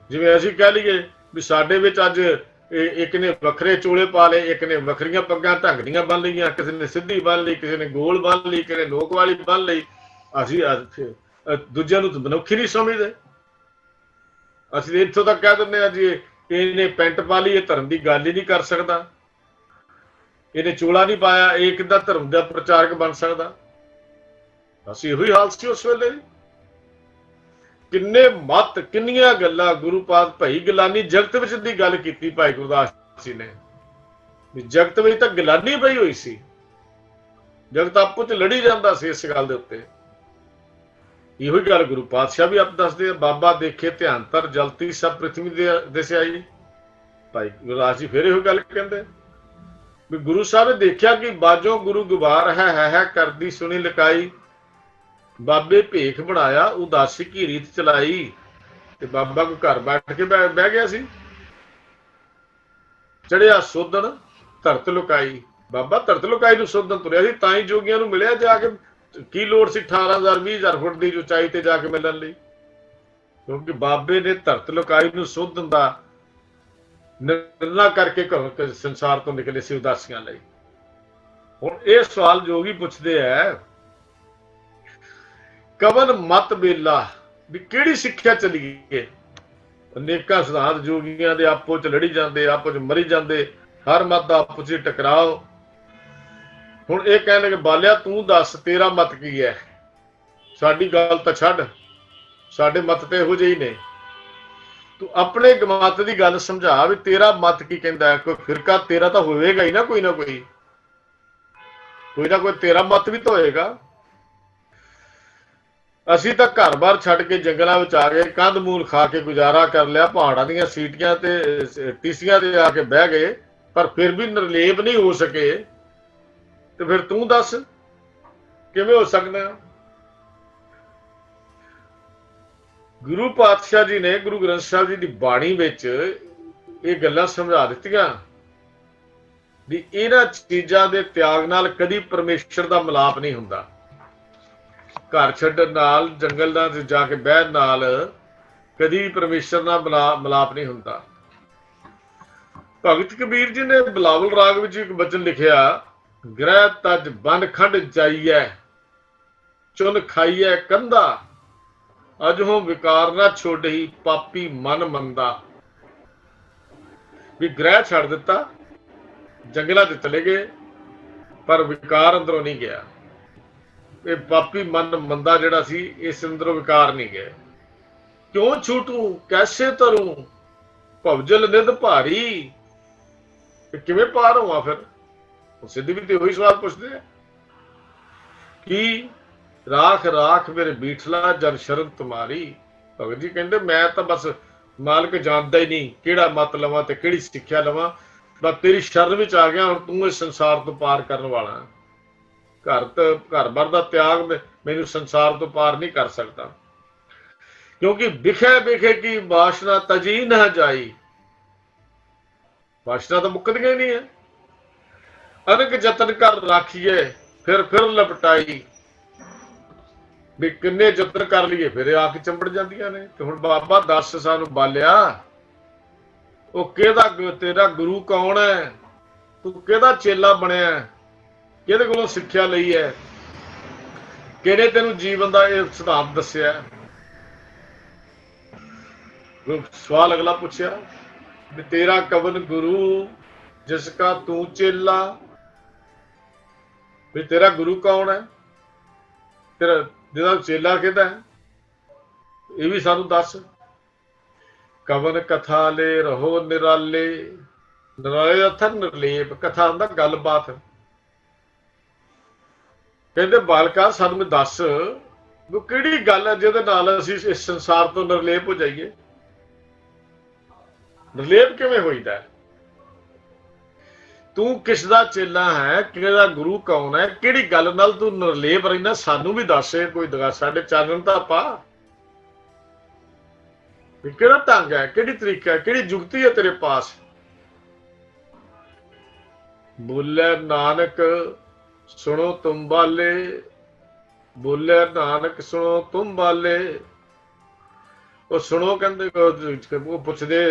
जिवें असीं कह लईए भी साडे विच अज एक ने वखरे चोले पा ले, एक ने वखरियां पग्गां ढंग दीयां बन लईआं, किसी ने सीधी बन लई, किसी ने गोल बन लई, किसी ने नोक वाली बन लई। असीं दूजिਆਂ ਨੂੰ मनुख ही नहीं समझदे। ਅਸੀਂ ਇੱਥੋਂ तक कह दिंदे आ जी इहने पैंट पा लई, धर्म की गल ही नहीं कर सकता, इहने चोला नहीं पाया, ये किद्दां धर्म का प्रचारक बन सकता। बस इहो ही हाल सी उस वेले। किन्ने मत किन्नियां गल्लां गुरु पाद भाई गिलानी जगत विच दी गल कीती भाई गुरदास जी ने। जगत विच तां गिलानी पई होई सी, जगत आपो च लड़ी जांदा सी इस गल दे उत्ते। इहो ही गल गुरु पातशाह भी आप दसदे आ। बाबा देखे ध्यान तर जलती सब पृथ्वी दिस आई। भाई गुरदास जी फिर इहो गल कहंदे भी गुरु साहब ने देखा कि बाजों गुरु गुबार है करदी सुनी लकाई। बाबे भेख बनाया उदासी की रीत चलाई। ते बाबा को घर बैठ के बह गया सी। चढ़िया सोधन धरत लुकाई। बाबा धरत लुकाई नूं सोधन तुरिया सी, तां ही जोगियां नूं मिलिया जाके। की लोड़ सी 18,000 20,000 फुट की उचाई ते जाके मिलण लई, क्योंकि बाबे ने धरत लुकाई नूं सोधन दा निर्णय करके घरों संसार तो निकले सी उदासियां लई। हुण इह सवाल जोगी पुछदे है कवन मत बेला भी किहड़ी सिੱਖਿਆ चलीए। अनेकां सिद्धांत जोगियां दे आपो च लड़ी जांदे, आपो च मरी जांदे, हर मत दा आपो च टकराओ। हुण इह कहण लगे बालिया तूं दस तेरा मत की है। साडी गल तां छड्ड, साडे मत ते इहो ਜਿਹੇ ही ने। तू अपने मत की गल समझा भी तेरा मत की कहंदा है। कोई फिरका तेरा तो होएगा ही ना, कोई ना कोई तेरा मत भी तो होएगा। असीं तां घर बार छड्ड के जंगलां विच आ गए, कंध मूल खा के गुजारा कर लिया, पहाड़ां दीयां सीटियां ते टीसियां ते आके बह गए, पर फिर भी निर्लेप नहीं हो सके। ते फिर तूं दस किवें हो सकदा। गुरु पातशाह जी ने गुरु ग्रंथ साहिब जी की बाणी विच ये गल्लां समझा दित्तियां भी इन्हां चीज़ां दे त्याग नाल कदी परमेश्वर दा मिलाप नहीं हुंदा। घर छड्डण नाल, जंगल नाल जाके बहण नाल कदी परमेश्वर नाल मिलाप नहीं हुंदा। भगत कबीर जी ने बिलावल राग विच एक बचन लिखिया, ग्रह तज बन खंड जाइए चुन खाइए कंधा, अजहों विकार ना छोड़ी पापी मन मंदा। भी ग्रह छड़ दिता, जंगलों से चले गए, पर विकार अंदरों नहीं गया। ये पापी मन मंदा जिहड़ा सी इस अंदरों विकार नहीं गए। क्यों छूटूं कैसे तरूं भवजल निध भारी। किवें पार होवां फिर। सिद्ध भी तो वही सवाल पूछते हैं कि राख राख मेरे बीठला जन शरण तुम्हारी। भगत जी कहते मैं तो बस मालिक जानता ही नहीं किहड़ा मत लवां ते किहड़ी सिੱਖਿਆ लवां, बस तेरी शरण विच आ गया। हुण तूं इस संसार तो पार करन वाला। घर बार का त्याग मैनू संसार तो पार नहीं कर सकता, क्योंकि बिखे बिखे की वासना तजी न जाई। वासना तो मुकदियां ही नहीं है। अनक जतन कर राखिए फिर लपटाई। ਵੀ ਕਿੰਨੇ ਯਤਨ ਕਰ ਲਈਏ ਫਿਰ ਆ ਕੇ ਚੰਬੜ ਜਾਂਦੀਆਂ ਨੇ। ਤੇ ਹੁਣ ਬਾਬਾ ਦੱਸ ਸਾਨੂੰ ਬਾਲਿਆ, ਉਹ ਕਿਹਦਾ ਤੇਰਾ ਗੁਰੂ ਕੌਣ ਹੈ, ਤੂੰ ਕਿਹਦਾ ਚੇਲਾ ਬਣਿਆ, ਕਿਹਦੇ ਕੋਲੋਂ ਸਿੱਖਿਆ ਲਈ ਹੈ, ਕਿਹਨੇ ਤੈਨੂੰ ਜੀਵਨ ਦਾ ਇਹ ਸਿਧਾਂਤ ਦੱਸਿਆ। ਸਵਾਲ ਅਗਲਾ ਪੁੱਛਿਆ ਵੀ ਤੇਰਾ ਕਵਨ ਗੁਰੂ ਜਿਸ ਕਾ ਤੂੰ ਚੇਲਾ, ਵੀ ਤੇਰਾ ਗੁਰੂ ਕੌਣ ਹੈ, ਤੇਰਾ ਜਿਹਦਾ ਚੇਲਾ ਕਿਹਦਾ ਹੈ, ਇਹ ਵੀ ਸਾਨੂੰ ਦੱਸ। ਕਵਨ ਕਥਾ ਲੈ ਰਹੋ ਨਿਰਾਲੇ, ਨਿਰਾਲੇ ਅਰਥ ਨਿਰਲੇਪ, ਕਥਾ ਹੁੰਦਾ ਗੱਲਬਾਤ। ਕਹਿੰਦੇ ਬਾਲਕਾ ਸਾਨੂੰ ਦੱਸ ਵੀ ਕਿਹੜੀ ਗੱਲ ਹੈ ਜਿਹਦੇ ਨਾਲ ਅਸੀਂ ਇਸ ਸੰਸਾਰ ਤੋਂ ਨਿਰਲੇਪ ਹੋ ਜਾਈਏ। ਨਿਰਲੇਪ ਕਿਵੇਂ ਹੋਈਦਾ? ਤੂੰ ਕਿਸ ਦਾ ਚੇਲਾ ਹੈ, ਕਿਹਦਾ ਗੁਰੂ ਕੌਣ ਹੈ, ਕਿਹੜੀ ਗੱਲ ਨਾਲ ਤੂੰ ਨਿਰਲੇਪ ਰਹਿਣਾ, ਸਾਨੂੰ ਵੀ ਦੱਸ। ਕੋਈ ਸਾਡੇ ਚਾਨਣ ਤਾਂ ਪਾ ਵੀ ਕਿਹੜਾ ਢੰਗ ਹੈ, ਕਿਹੜੀ ਤਰੀਕਾ ਹੈ, ਕਿਹੜੀ ਜੁਗਤੀ ਹੈ ਤੇਰੇ ਪਾਸ। ਬੋਲੇ ਨਾਨਕ ਸੁਣੋ ਤੁਮ ਬਾਲੇ, ਬੋਲੇ ਨਾਨਕ ਸੁਣੋ ਤੁਮ ਬਾਲੇ। ਉਹ ਸੁਣੋ ਕਹਿੰਦੇ, ਉਹ ਪੁੱਛਦੇ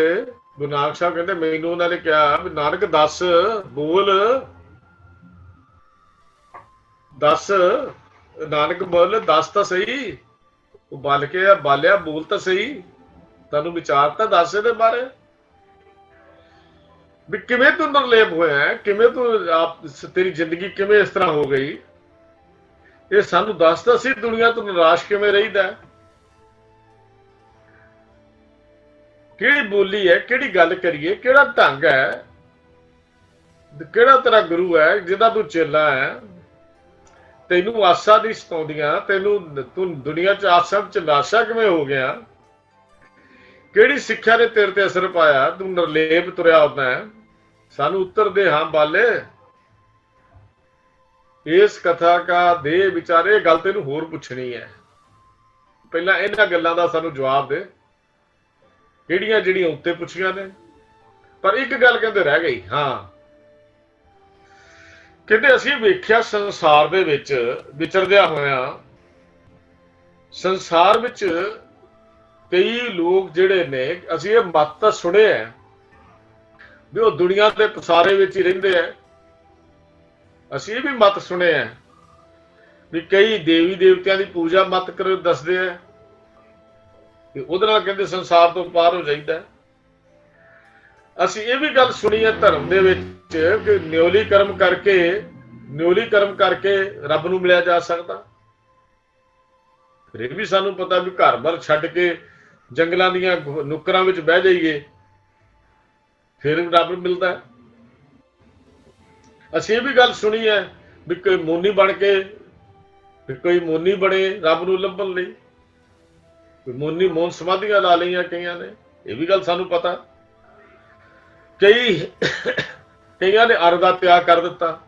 ਗੁਰੂ ਨਾਨਕ ਸਾਹਿਬ ਕਹਿੰਦੇ ਮੈਨੂੰ ਉਹਨਾਂ ਨੇ ਕਿਹਾ ਵੀ ਨਾਨਕ ਦੱਸ, ਬੋਲ ਦੱਸ, ਨਾਨਕ ਬੋਲ ਦੱਸ ਤਾਂ ਸਹੀ। ਉਹ ਬਲ ਕੇ ਬਾਲਿਆ ਬੋਲ ਤਾਂ ਸਹੀ, ਤੁਹਾਨੂੰ ਵਿਚਾਰ ਤਾਂ ਦੱਸ ਇਹਦੇ ਬਾਰੇ ਵੀ ਕਿਵੇਂ ਤੂੰ ਨਿਰਲੇਪ ਹੋਇਆ, ਕਿਵੇਂ ਤੂੰ ਆਪ ਤੇਰੀ ਜ਼ਿੰਦਗੀ ਕਿਵੇਂ ਇਸ ਤਰ੍ਹਾਂ ਹੋ ਗਈ, ਇਹ ਸਾਨੂੰ ਦੱਸ ਤਾਂ ਸੀ। ਦੁਨੀਆ ਤੋਂ ਨਿਰਾਸ਼ ਕਿਵੇਂ ਰਹੀਦਾ, ਕਿਹੜੀ ਬੋਲੀ ਹੈ, ਕਿਹੜੀ ਗੱਲ ਕਰੀਏ, ਕਿਹੜਾ ਢੰਗ ਹੈ, ਕਿਹੜਾ ਤੇਰਾ ਗੁਰੂ ਹੈ ਜਿਹਦਾ ਤੂੰ ਚੇਲਾ ਹੈ। ਤੈਨੂੰ ਆਸਾ ਨਹੀਂ ਸਤਾਉਂਦੀਆਂ, ਤੂੰ ਦੁਨੀਆ 'ਚ ਆਸਾ 'ਚ ਲਾਸ਼ਾ ਕਿਵੇਂ ਹੋ ਗਿਆ, ਕਿਹੜੀ ਸਿੱਖਿਆ ਨੇ ਤੇਰੇ ਤੇ ਅਸਰ ਪਾਇਆ, ਤੂੰ ਨਿਰਲੇਪ ਤੁਰਿਆ ਹੁੰਦਾ ਹੈ। ਸਾਨੂੰ ਉੱਤਰ ਦੇ ਹਾਂ ਬਾਲੇ, ਇਸ ਕਥਾ ਕਾ ਦੇ ਵਿਚਾਰੇ। ਗੱਲ ਤੈਨੂੰ ਹੋਰ ਪੁੱਛਣੀ ਹੈ, ਪਹਿਲਾਂ ਇਹਨਾਂ ਗੱਲਾਂ ਦਾ ਸਾਨੂੰ ਜਵਾਬ ਦੇ, ਕਿਹੜੀਆਂ ਜਿਹੜੀਆਂ ਉੱਤੇ ਪੁੱਛੀਆਂ ਨੇ। ਪਰ ਇੱਕ ਗੱਲ ਕਹਿੰਦੇ ਰਹਿ ਗਈ, ਹਾਂ ਕਹਿੰਦੇ ਅਸੀਂ ਵੇਖਿਆ ਸੰਸਾਰ ਦੇ ਵਿੱਚ ਵਿਚਰਦਿਆਂ ਹੋਇਆਂ, ਸੰਸਾਰ ਵਿੱਚ ਕਈ ਲੋਕ ਜਿਹੜੇ ਨੇ, ਅਸੀਂ ਇਹ ਮਤ ਤਾਂ ਸੁਣਿਆ ਵੀ ਉਹ ਦੁਨੀਆ ਦੇ ਪਸਾਰੇ ਵਿੱਚ ਹੀ ਰਹਿੰਦੇ ਆ। ਅਸੀਂ ਇਹ ਵੀ ਮਤ ਸੁਣਿਆ ਵੀ ਕਈ ਦੇਵੀ ਦੇਵਤਿਆਂ ਦੀ ਪੂਜਾ ਮਤ ਕਰ ਦੱਸਦੇ ਆ ਕਿ ਉਹਦੇ ਨਾਲ ਕਹਿੰਦੇ ਸੰਸਾਰ ਤੋਂ ਪਾਰ ਹੋ ਜਾਈਦਾ। ਅਸੀਂ ਇਹ ਵੀ ਗੱਲ ਸੁਣੀ ਹੈ ਧਰਮ ਦੇ ਵਿੱਚ ਕਿ ਨਿਉਲੀ ਕਰਮ ਕਰਕੇ ਰੱਬ ਨੂੰ ਮਿਲਿਆ ਜਾ ਸਕਦਾ। ਫਿਰ ਇਹ ਵੀ ਸਾਨੂੰ ਪਤਾ ਵੀ ਘਰ-ਬਾਰ ਛੱਡ ਕੇ ਜੰਗਲਾਂ ਦੀਆਂ ਨੁੱਕਰਾਂ ਵਿੱਚ ਬਹਿ ਜਾਈਏ ਫਿਰ ਰੱਬ ਮਿਲਦਾ। ਅਸੀਂ ਇਹ ਵੀ ਗੱਲ ਸੁਣੀ ਹੈ ਵੀ ਕੋਈ ਮੋਨੀ ਬਣੇ ਰੱਬ ਨੂੰ ਲੱਭਣ ਲਈ, ਕੋਈ ਮੋਨ ਸਮਾਧੀਆਂ ਲਾ ਲਈਆਂ ਕਈਆਂ ਨੇ, ਇਹ ਵੀ ਗੱਲ ਸਾਨੂੰ ਪਤਾ। ਕਈਆਂ ਨੇ ਅਰ ਦਾ ਤਿਆਗ ਕਰ ਦਿੱਤਾ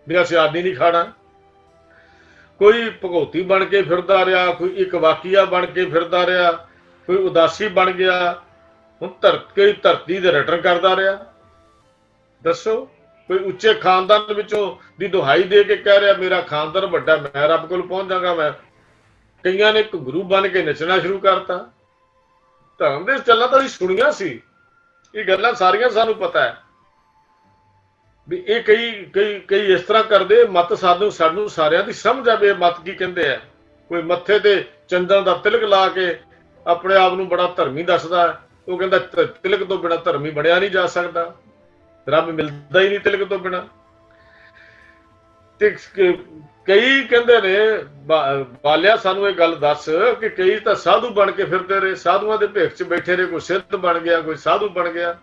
ਵੀ ਅਸੀਂ ਆਦੀ ਨਹੀਂ ਖਾਣਾ। ਕੋਈ ਭਗੌਤੀ ਬਣ ਕੇ ਫਿਰਦਾ ਰਿਹਾ, ਕੋਈ ਇੱਕ ਵਾਕੀਆ ਬਣ ਕੇ ਫਿਰਦਾ ਰਿਹਾ, ਕੋਈ ਉਦਾਸੀ ਬਣ ਗਿਆ, ਹੁਣ ਧਰਤੀ ਦੇ ਰਟਣ ਕਰਦਾ ਰਿਹਾ। ਦੱਸੋ, ਕੋਈ ਉੱਚੇ ਖਾਨਦਾਨ ਵਿੱਚੋਂ ਦੀ ਦੁਹਾਈ ਦੇ ਕੇ ਕਹਿ ਰਿਹਾ ਮੇਰਾ ਖਾਨਦਾਨ ਵੱਡਾ, ਮੈਂ ਰੱਬ ਕੋਲ ਪਹੁੰਚ ਜਾਗਾ। ਮੈਂ ਕਈਆਂ ਨੇ ਇੱਕ ਗੁਰੂ ਬਣ ਕੇ ਨੱਚਣਾ ਸ਼ੁਰੂ ਕਰਤਾ। ਧਰਮ ਦੇ ਚੱਲਾਂ ਤਾਂ ਅਸੀਂ ਸੁਣੀਆਂ ਸੀ, ਇਹ ਗੱਲਾਂ ਸਾਰੀਆਂ ਸਾਨੂੰ ਪਤਾ ਹੈ ਵੀ ਇਹ ਕਈ ਇਸ ਤਰ੍ਹਾਂ ਕਰਦੇ। ਮਤ ਸਾਨੂੰ ਸਾਰਿਆਂ ਦੀ ਸਮਝ ਆਵੇ ਮਤ ਕੀ ਕਹਿੰਦੇ ਆ। ਕੋਈ ਮੱਥੇ ਤੇ ਚੰਦਨ ਦਾ ਤਿਲਕ ਲਾ ਕੇ ਆਪਣੇ ਆਪ ਨੂੰ ਬੜਾ ਧਰਮੀ ਦੱਸਦਾ, ਉਹ ਕਹਿੰਦਾ ਤਿਲਕ ਤੋਂ ਬਿਨਾਂ ਧਰਮੀ ਬਣਿਆ ਨਹੀਂ ਜਾ ਸਕਦਾ, ਰੱਬ ਮਿਲਦਾ ਹੀ ਨਹੀਂ ਤਿਲਕ ਤੋਂ ਬਿਨਾਂ। ਤੇ ਕਈ ਕਹਿੰਦੇ ਨੇ ਬਾਲਿਆ ਸਾਨੂੰ ਇਹ ਗੱਲ ਦੱਸ ਕਿ ਕਈ ਤਾਂ ਸਾਧੂ ਬਣ ਕੇ ਫਿਰਦੇ ਰਹੇ, ਸਾਧੂਆਂ ਦੇ ਭੇਖ 'ਚ ਬੈਠੇ ਰਹੇ, ਕੋਈ ਸਿੱਧ ਬਣ ਗਿਆ, ਕੋਈ ਸਾਧੂ ਬਣ ਗਿਆ।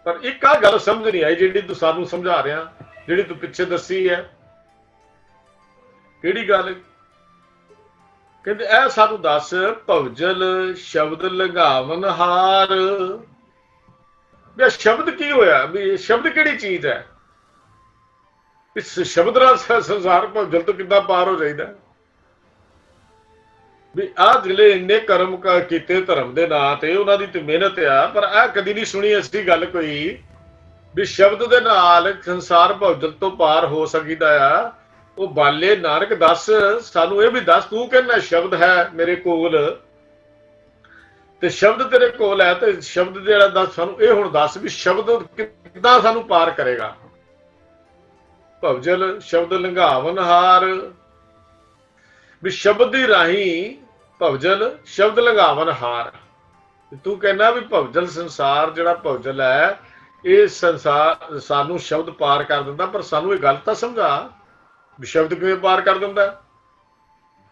ਪਰ ਇੱਕ ਆ ਗੱਲ ਸਮਝ ਨਹੀਂ ਆਈ ਜਿਹੜੀ ਤੂੰ ਸਾਨੂੰ ਸਮਝਾ ਰਿਹਾ, ਜਿਹੜੀ ਤੂੰ ਪਿੱਛੇ ਦੱਸੀ ਹੈ। ਕਿਹੜੀ ਗੱਲ? ਕਹਿੰਦੇ ਇਹ ਸਾਨੂੰ ਦੱਸ, ਭਵਜਲ ਸ਼ਬਦ ਲੰਘਾਵਨ ਹਾਰ। ਵੀ ਸ਼ਬਦ ਕੀ ਹੋਇਆ, ਵੀ ਸ਼ਬਦ ਕਿਹੜੀ ਚੀਜ਼ ਹੈ? ਇਸ ਸ਼ਬਦ ਨਾਲ ਸੰਸਾਰ ਭਵਜਲ ਤੋਂ ਕਿੱਦਾਂ ਪਾਰ ਹੋ ਜਾਈਦਾ? ਵੀ ਆਹ ਜਿਹੜੇ ਇੰਨੇ ਕਰਮ ਕੀਤੇ ਧਰਮ ਦੇ ਨਾਂ ਤੇ, ਉਹਨਾਂ ਦੀ ਤੇ ਮਿਹਨਤ ਆ, ਪਰ ਆਹ ਕਦੀ ਨਹੀਂ ਸੁਣੀ ਅਸੀਂ ਗੱਲ ਕੋਈ ਵੀ ਸ਼ਬਦ ਦੇ ਨਾਲ ਸੰਸਾਰ ਭਵਜਲ ਤੋਂ ਪਾਰ ਹੋ ਸਕੀਦਾ ਆ। ਉਹ ਬਾਲੇ ਨਾਨਕ ਦੱਸ ਸਾਨੂੰ ਇਹ ਵੀ ਦੱਸ, ਤੂੰ ਕਹਿੰਦਾ ਸ਼ਬਦ ਹੈ ਮੇਰੇ ਕੋਲ ਤੇ ਸ਼ਬਦ ਤੇਰੇ ਕੋਲ ਹੈ, ਤੇ ਸ਼ਬਦ ਜਿਹੜਾ ਦੱਸ ਸਾਨੂੰ ਇਹ ਹੁਣ ਦੱਸ ਵੀ ਸ਼ਬਦ ਕਿੱਦਾਂ ਸਾਨੂੰ ਪਾਰ ਕਰੇਗਾ। ਭਵਜਲ ਸ਼ਬਦ ਲੰਘਾਵਨ ਹਾਰ, ਵੀ ਸ਼ਬਦ ਦੀ ਰਾਹੀਂ ਭਵਜਲ ਸ਼ਬਦ ਲੰਘਾਵਨ ਹਾਰ। ਤੂੰ ਕਹਿੰਦਾ ਵੀ ਭਵਜਲ ਸੰਸਾਰ ਜਿਹੜਾ ਭਵਜਲ ਹੈ ਇਹ ਸੰਸਾਰ ਸਾਨੂੰ ਸ਼ਬਦ ਪਾਰ ਕਰ ਦਿੰਦਾ, ਪਰ ਸਾਨੂੰ ਇਹ ਗੱਲ ਤਾਂ ਸਮਝਾ ਵੀ ਸ਼ਬਦ ਕਿਵੇਂ ਪਾਰ ਕਰ ਦਿੰਦਾ।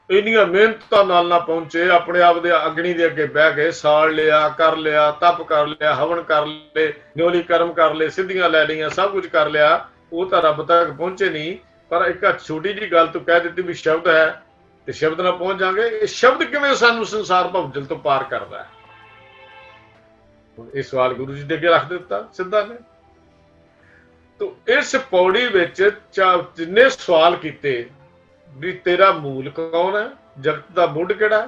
ਇੰਨੀਆਂ ਮਿਹਨਤਾਂ ਨਾਲ ਨਾ ਪਹੁੰਚੇ, ਆਪਣੇ ਆਪ ਦੇ ਅਗਨੀ ਦੇ ਅੱਗੇ ਬਹਿ ਗਏ, ਸਾਲ ਲਿਆ, ਕਰ ਲਿਆ, ਤਪ ਕਰ ਲਿਆ, ਹਵਨ ਕਰ ਲਏ, ਨਿਉਲੀ ਕਰਮ ਕਰ ਲਏ, ਸਿੱਧੀਆਂ ਲੈ ਲਈਆਂ, ਸਭ ਕੁਝ ਕਰ ਲਿਆ, ਉਹ ਤਾਂ ਰੱਬ ਤੱਕ ਪਹੁੰਚੇ ਨਹੀਂ। ਪਰ ਇੱਕ ਛੋਟੀ ਜਿਹੀ ਗੱਲ ਤੂੰ ਕਹਿ ਦਿੱਤੀ ਵੀ ਸ਼ਬਦ ਹੈ ਤੇ ਸ਼ਬਦ ਨਾਲ ਪਹੁੰਚ ਜਾਗੇ। ਇਹ ਸ਼ਬਦ ਕਿਵੇਂ ਸਾਨੂੰ ਸੰਸਾਰ ਭਵਜਲ ਤੋਂ ਪਾਰ ਕਰਦਾ ਹੈ? ਹੁਣ ਇਹ ਸਵਾਲ ਗੁਰੂ ਜੀ ਦੇ ਅੱਗੇ ਰੱਖ ਦਿੱਤਾ ਸਿੱਧਾ ਨੇ। ਤੋ ਇਸ ਪੌੜੀ ਵਿੱਚ ਜਿੰਨੇ ਸਵਾਲ ਕੀਤੇ ਵੀ ਤੇਰਾ ਮੂਲ ਕੌਣ ਹੈ, ਜਗਤ ਦਾ ਮੁੱਢ ਕਿਹੜਾ,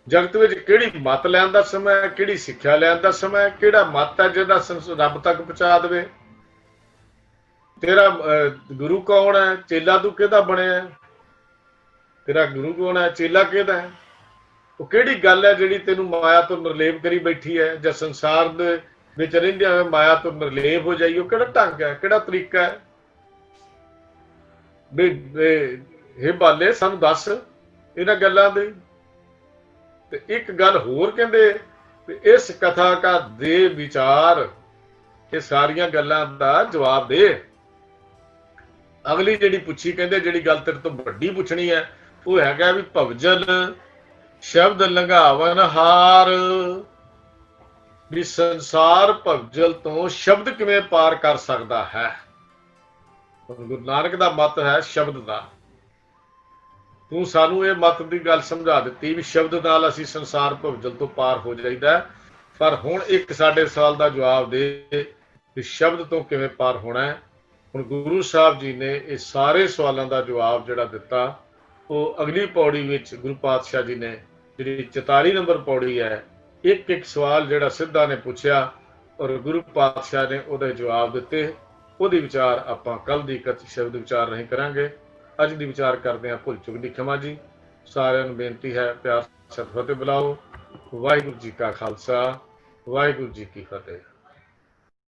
ਜਗਤ ਵਿੱਚ ਕਿਹੜੀ ਮੱਤ ਲੈਣ ਦਾ ਸਮਾਂ ਹੈ, ਕਿਹੜੀ ਸਿੱਖਿਆ ਲੈਣ ਦਾ ਸਮਾਂ ਹੈ, ਕਿਹੜਾ ਮੱਤ ਹੈ ਜਿਹੜਾ ਰੱਬ ਤੱਕ ਪਹੁੰਚਾ ਦੇਵੇ, ਤੇਰਾ ਗੁਰੂ ਕੌਣ ਹੈ, ਚੇਲਾ ਤੂੰ ਕਿਹਦਾ ਬਣਿਆ, ਤੇਰਾ ਗੁਰੂ ਕੌਣ ਹੈ, ਚੇਲਾ ਕਿਹਦਾ ਹੈ, ਉਹ ਕਿਹੜੀ ਗੱਲ ਹੈ ਜਿਹੜੀ ਤੈਨੂੰ ਮਾਇਆ ਤੋਂ ਨਿਰਲੇਪ ਕਰੀ ਬੈਠੀ ਹੈ, ਜਾਂ ਸੰਸਾਰ ਦੇ ਵਿੱਚ ਰਹਿੰਦਿਆਂ ਹੋਏ ਮਾਇਆ ਤੋਂ ਨਿਰਲੇਪ ਹੋ ਜਾਈਓ, ਕਿਹੜਾ ਢੰਗ ਹੈ, ਕਿਹੜਾ ਤਰੀਕਾ ਹੈ। ਇਹ ਬਾਲੇ ਸਾਨੂੰ ਦੱਸ ਇਹਨਾਂ ਗੱਲਾਂ ਦੇ। ਤੇ ਇੱਕ ਗੱਲ ਹੋਰ ਕਹਿੰਦੇ ਵੀ ਇਸ ਕਥਾ ਕਾ ਦੇ ਵਿਚਾਰ, ਇਹ ਸਾਰੀਆਂ ਗੱਲਾਂ ਦਾ ਜਵਾਬ ਦੇ। ਅਗਲੀ ਜਿਹੜੀ ਪੁੱਛੀ, ਕਹਿੰਦੇ ਜਿਹੜੀ ਗੱਲ ਤੇਰੇ ਤੋਂ ਵੱਡੀ ਪੁੱਛਣੀ ਹੈ ਉਹ ਹੈਗਾ ਵੀ ਭਵਜਲ ਸ਼ਬਦ ਲੰਘਾਵਨ ਹਾਰ, ਵੀ ਸੰਸਾਰ ਭਵਜਲ ਤੋਂ ਸ਼ਬਦ ਕਿਵੇਂ ਪਾਰ ਕਰ ਸਕਦਾ ਹੈ। ਗੁਰੂ ਨਾਨਕ ਦਾ ਮਤ ਹੈ ਸ਼ਬਦ ਦਾ। ਤੂੰ ਸਾਨੂੰ ਇਹ ਮਤ ਦੀ ਗੱਲ ਸਮਝਾ ਦਿੱਤੀ ਵੀ ਸ਼ਬਦ ਨਾਲ ਅਸੀਂ ਸੰਸਾਰ ਭਵਜਲ ਤੋਂ ਪਾਰ ਹੋ ਜਾਈਦਾ, ਪਰ ਹੁਣ ਇੱਕ ਸਾਡੇ ਸਵਾਲ ਦਾ ਜਵਾਬ ਦੇ ਵੀ ਸ਼ਬਦ ਤੋਂ ਕਿਵੇਂ ਪਾਰ ਹੋਣਾ ਹੈ। ਹੁਣ ਗੁਰੂ ਸਾਹਿਬ ਜੀ ਨੇ ਇਹ ਸਾਰੇ ਸਵਾਲਾਂ ਦਾ ਜਵਾਬ ਜਿਹੜਾ ਦਿੱਤਾ ਉਹ ਅਗਲੀ ਪੌੜੀ ਵਿੱਚ ਗੁਰੂ ਪਾਤਸ਼ਾਹ ਜੀ ਨੇ ਜਿਹੜੀ 44 ਨੰਬਰ ਪੌੜੀ ਹੈ, ਇੱਕ ਇੱਕ ਸਵਾਲ ਜਿਹੜਾ ਸਿੱਧਾ ਨੇ ਪੁੱਛਿਆ ਔਰ ਗੁਰੂ ਪਾਤਸ਼ਾਹ ਨੇ ਉਹਦੇ ਜਵਾਬ ਦਿੱਤੇ। ਉਹਦੀ ਵਿਚਾਰ ਆਪਾਂ ਕੱਲ ਦੀ ਇੱਕ ਸ਼ਬਦ ਵਿਚਾਰ ਨਹੀਂ ਕਰਾਂਗੇ। ਅੱਜ ਦੀ ਵਿਚਾਰ ਕਰਦੇ ਹਾਂ ਭੁੱਲ ਚੁੱਕ ਦੀ ਖਿਮਾ ਜੀ। ਸਾਰਿਆਂ ਨੂੰ ਬੇਨਤੀ ਹੈ ਪਿਆਰ ਸਤਿ ਫਤਿਹ ਬੁਲਾਓ। ਵਾਹਿਗੁਰੂ ਜੀ ਕਾ ਖਾਲਸਾ, ਵਾਹਿਗੁਰੂ ਜੀ ਕੀ ਫਤਿਹ।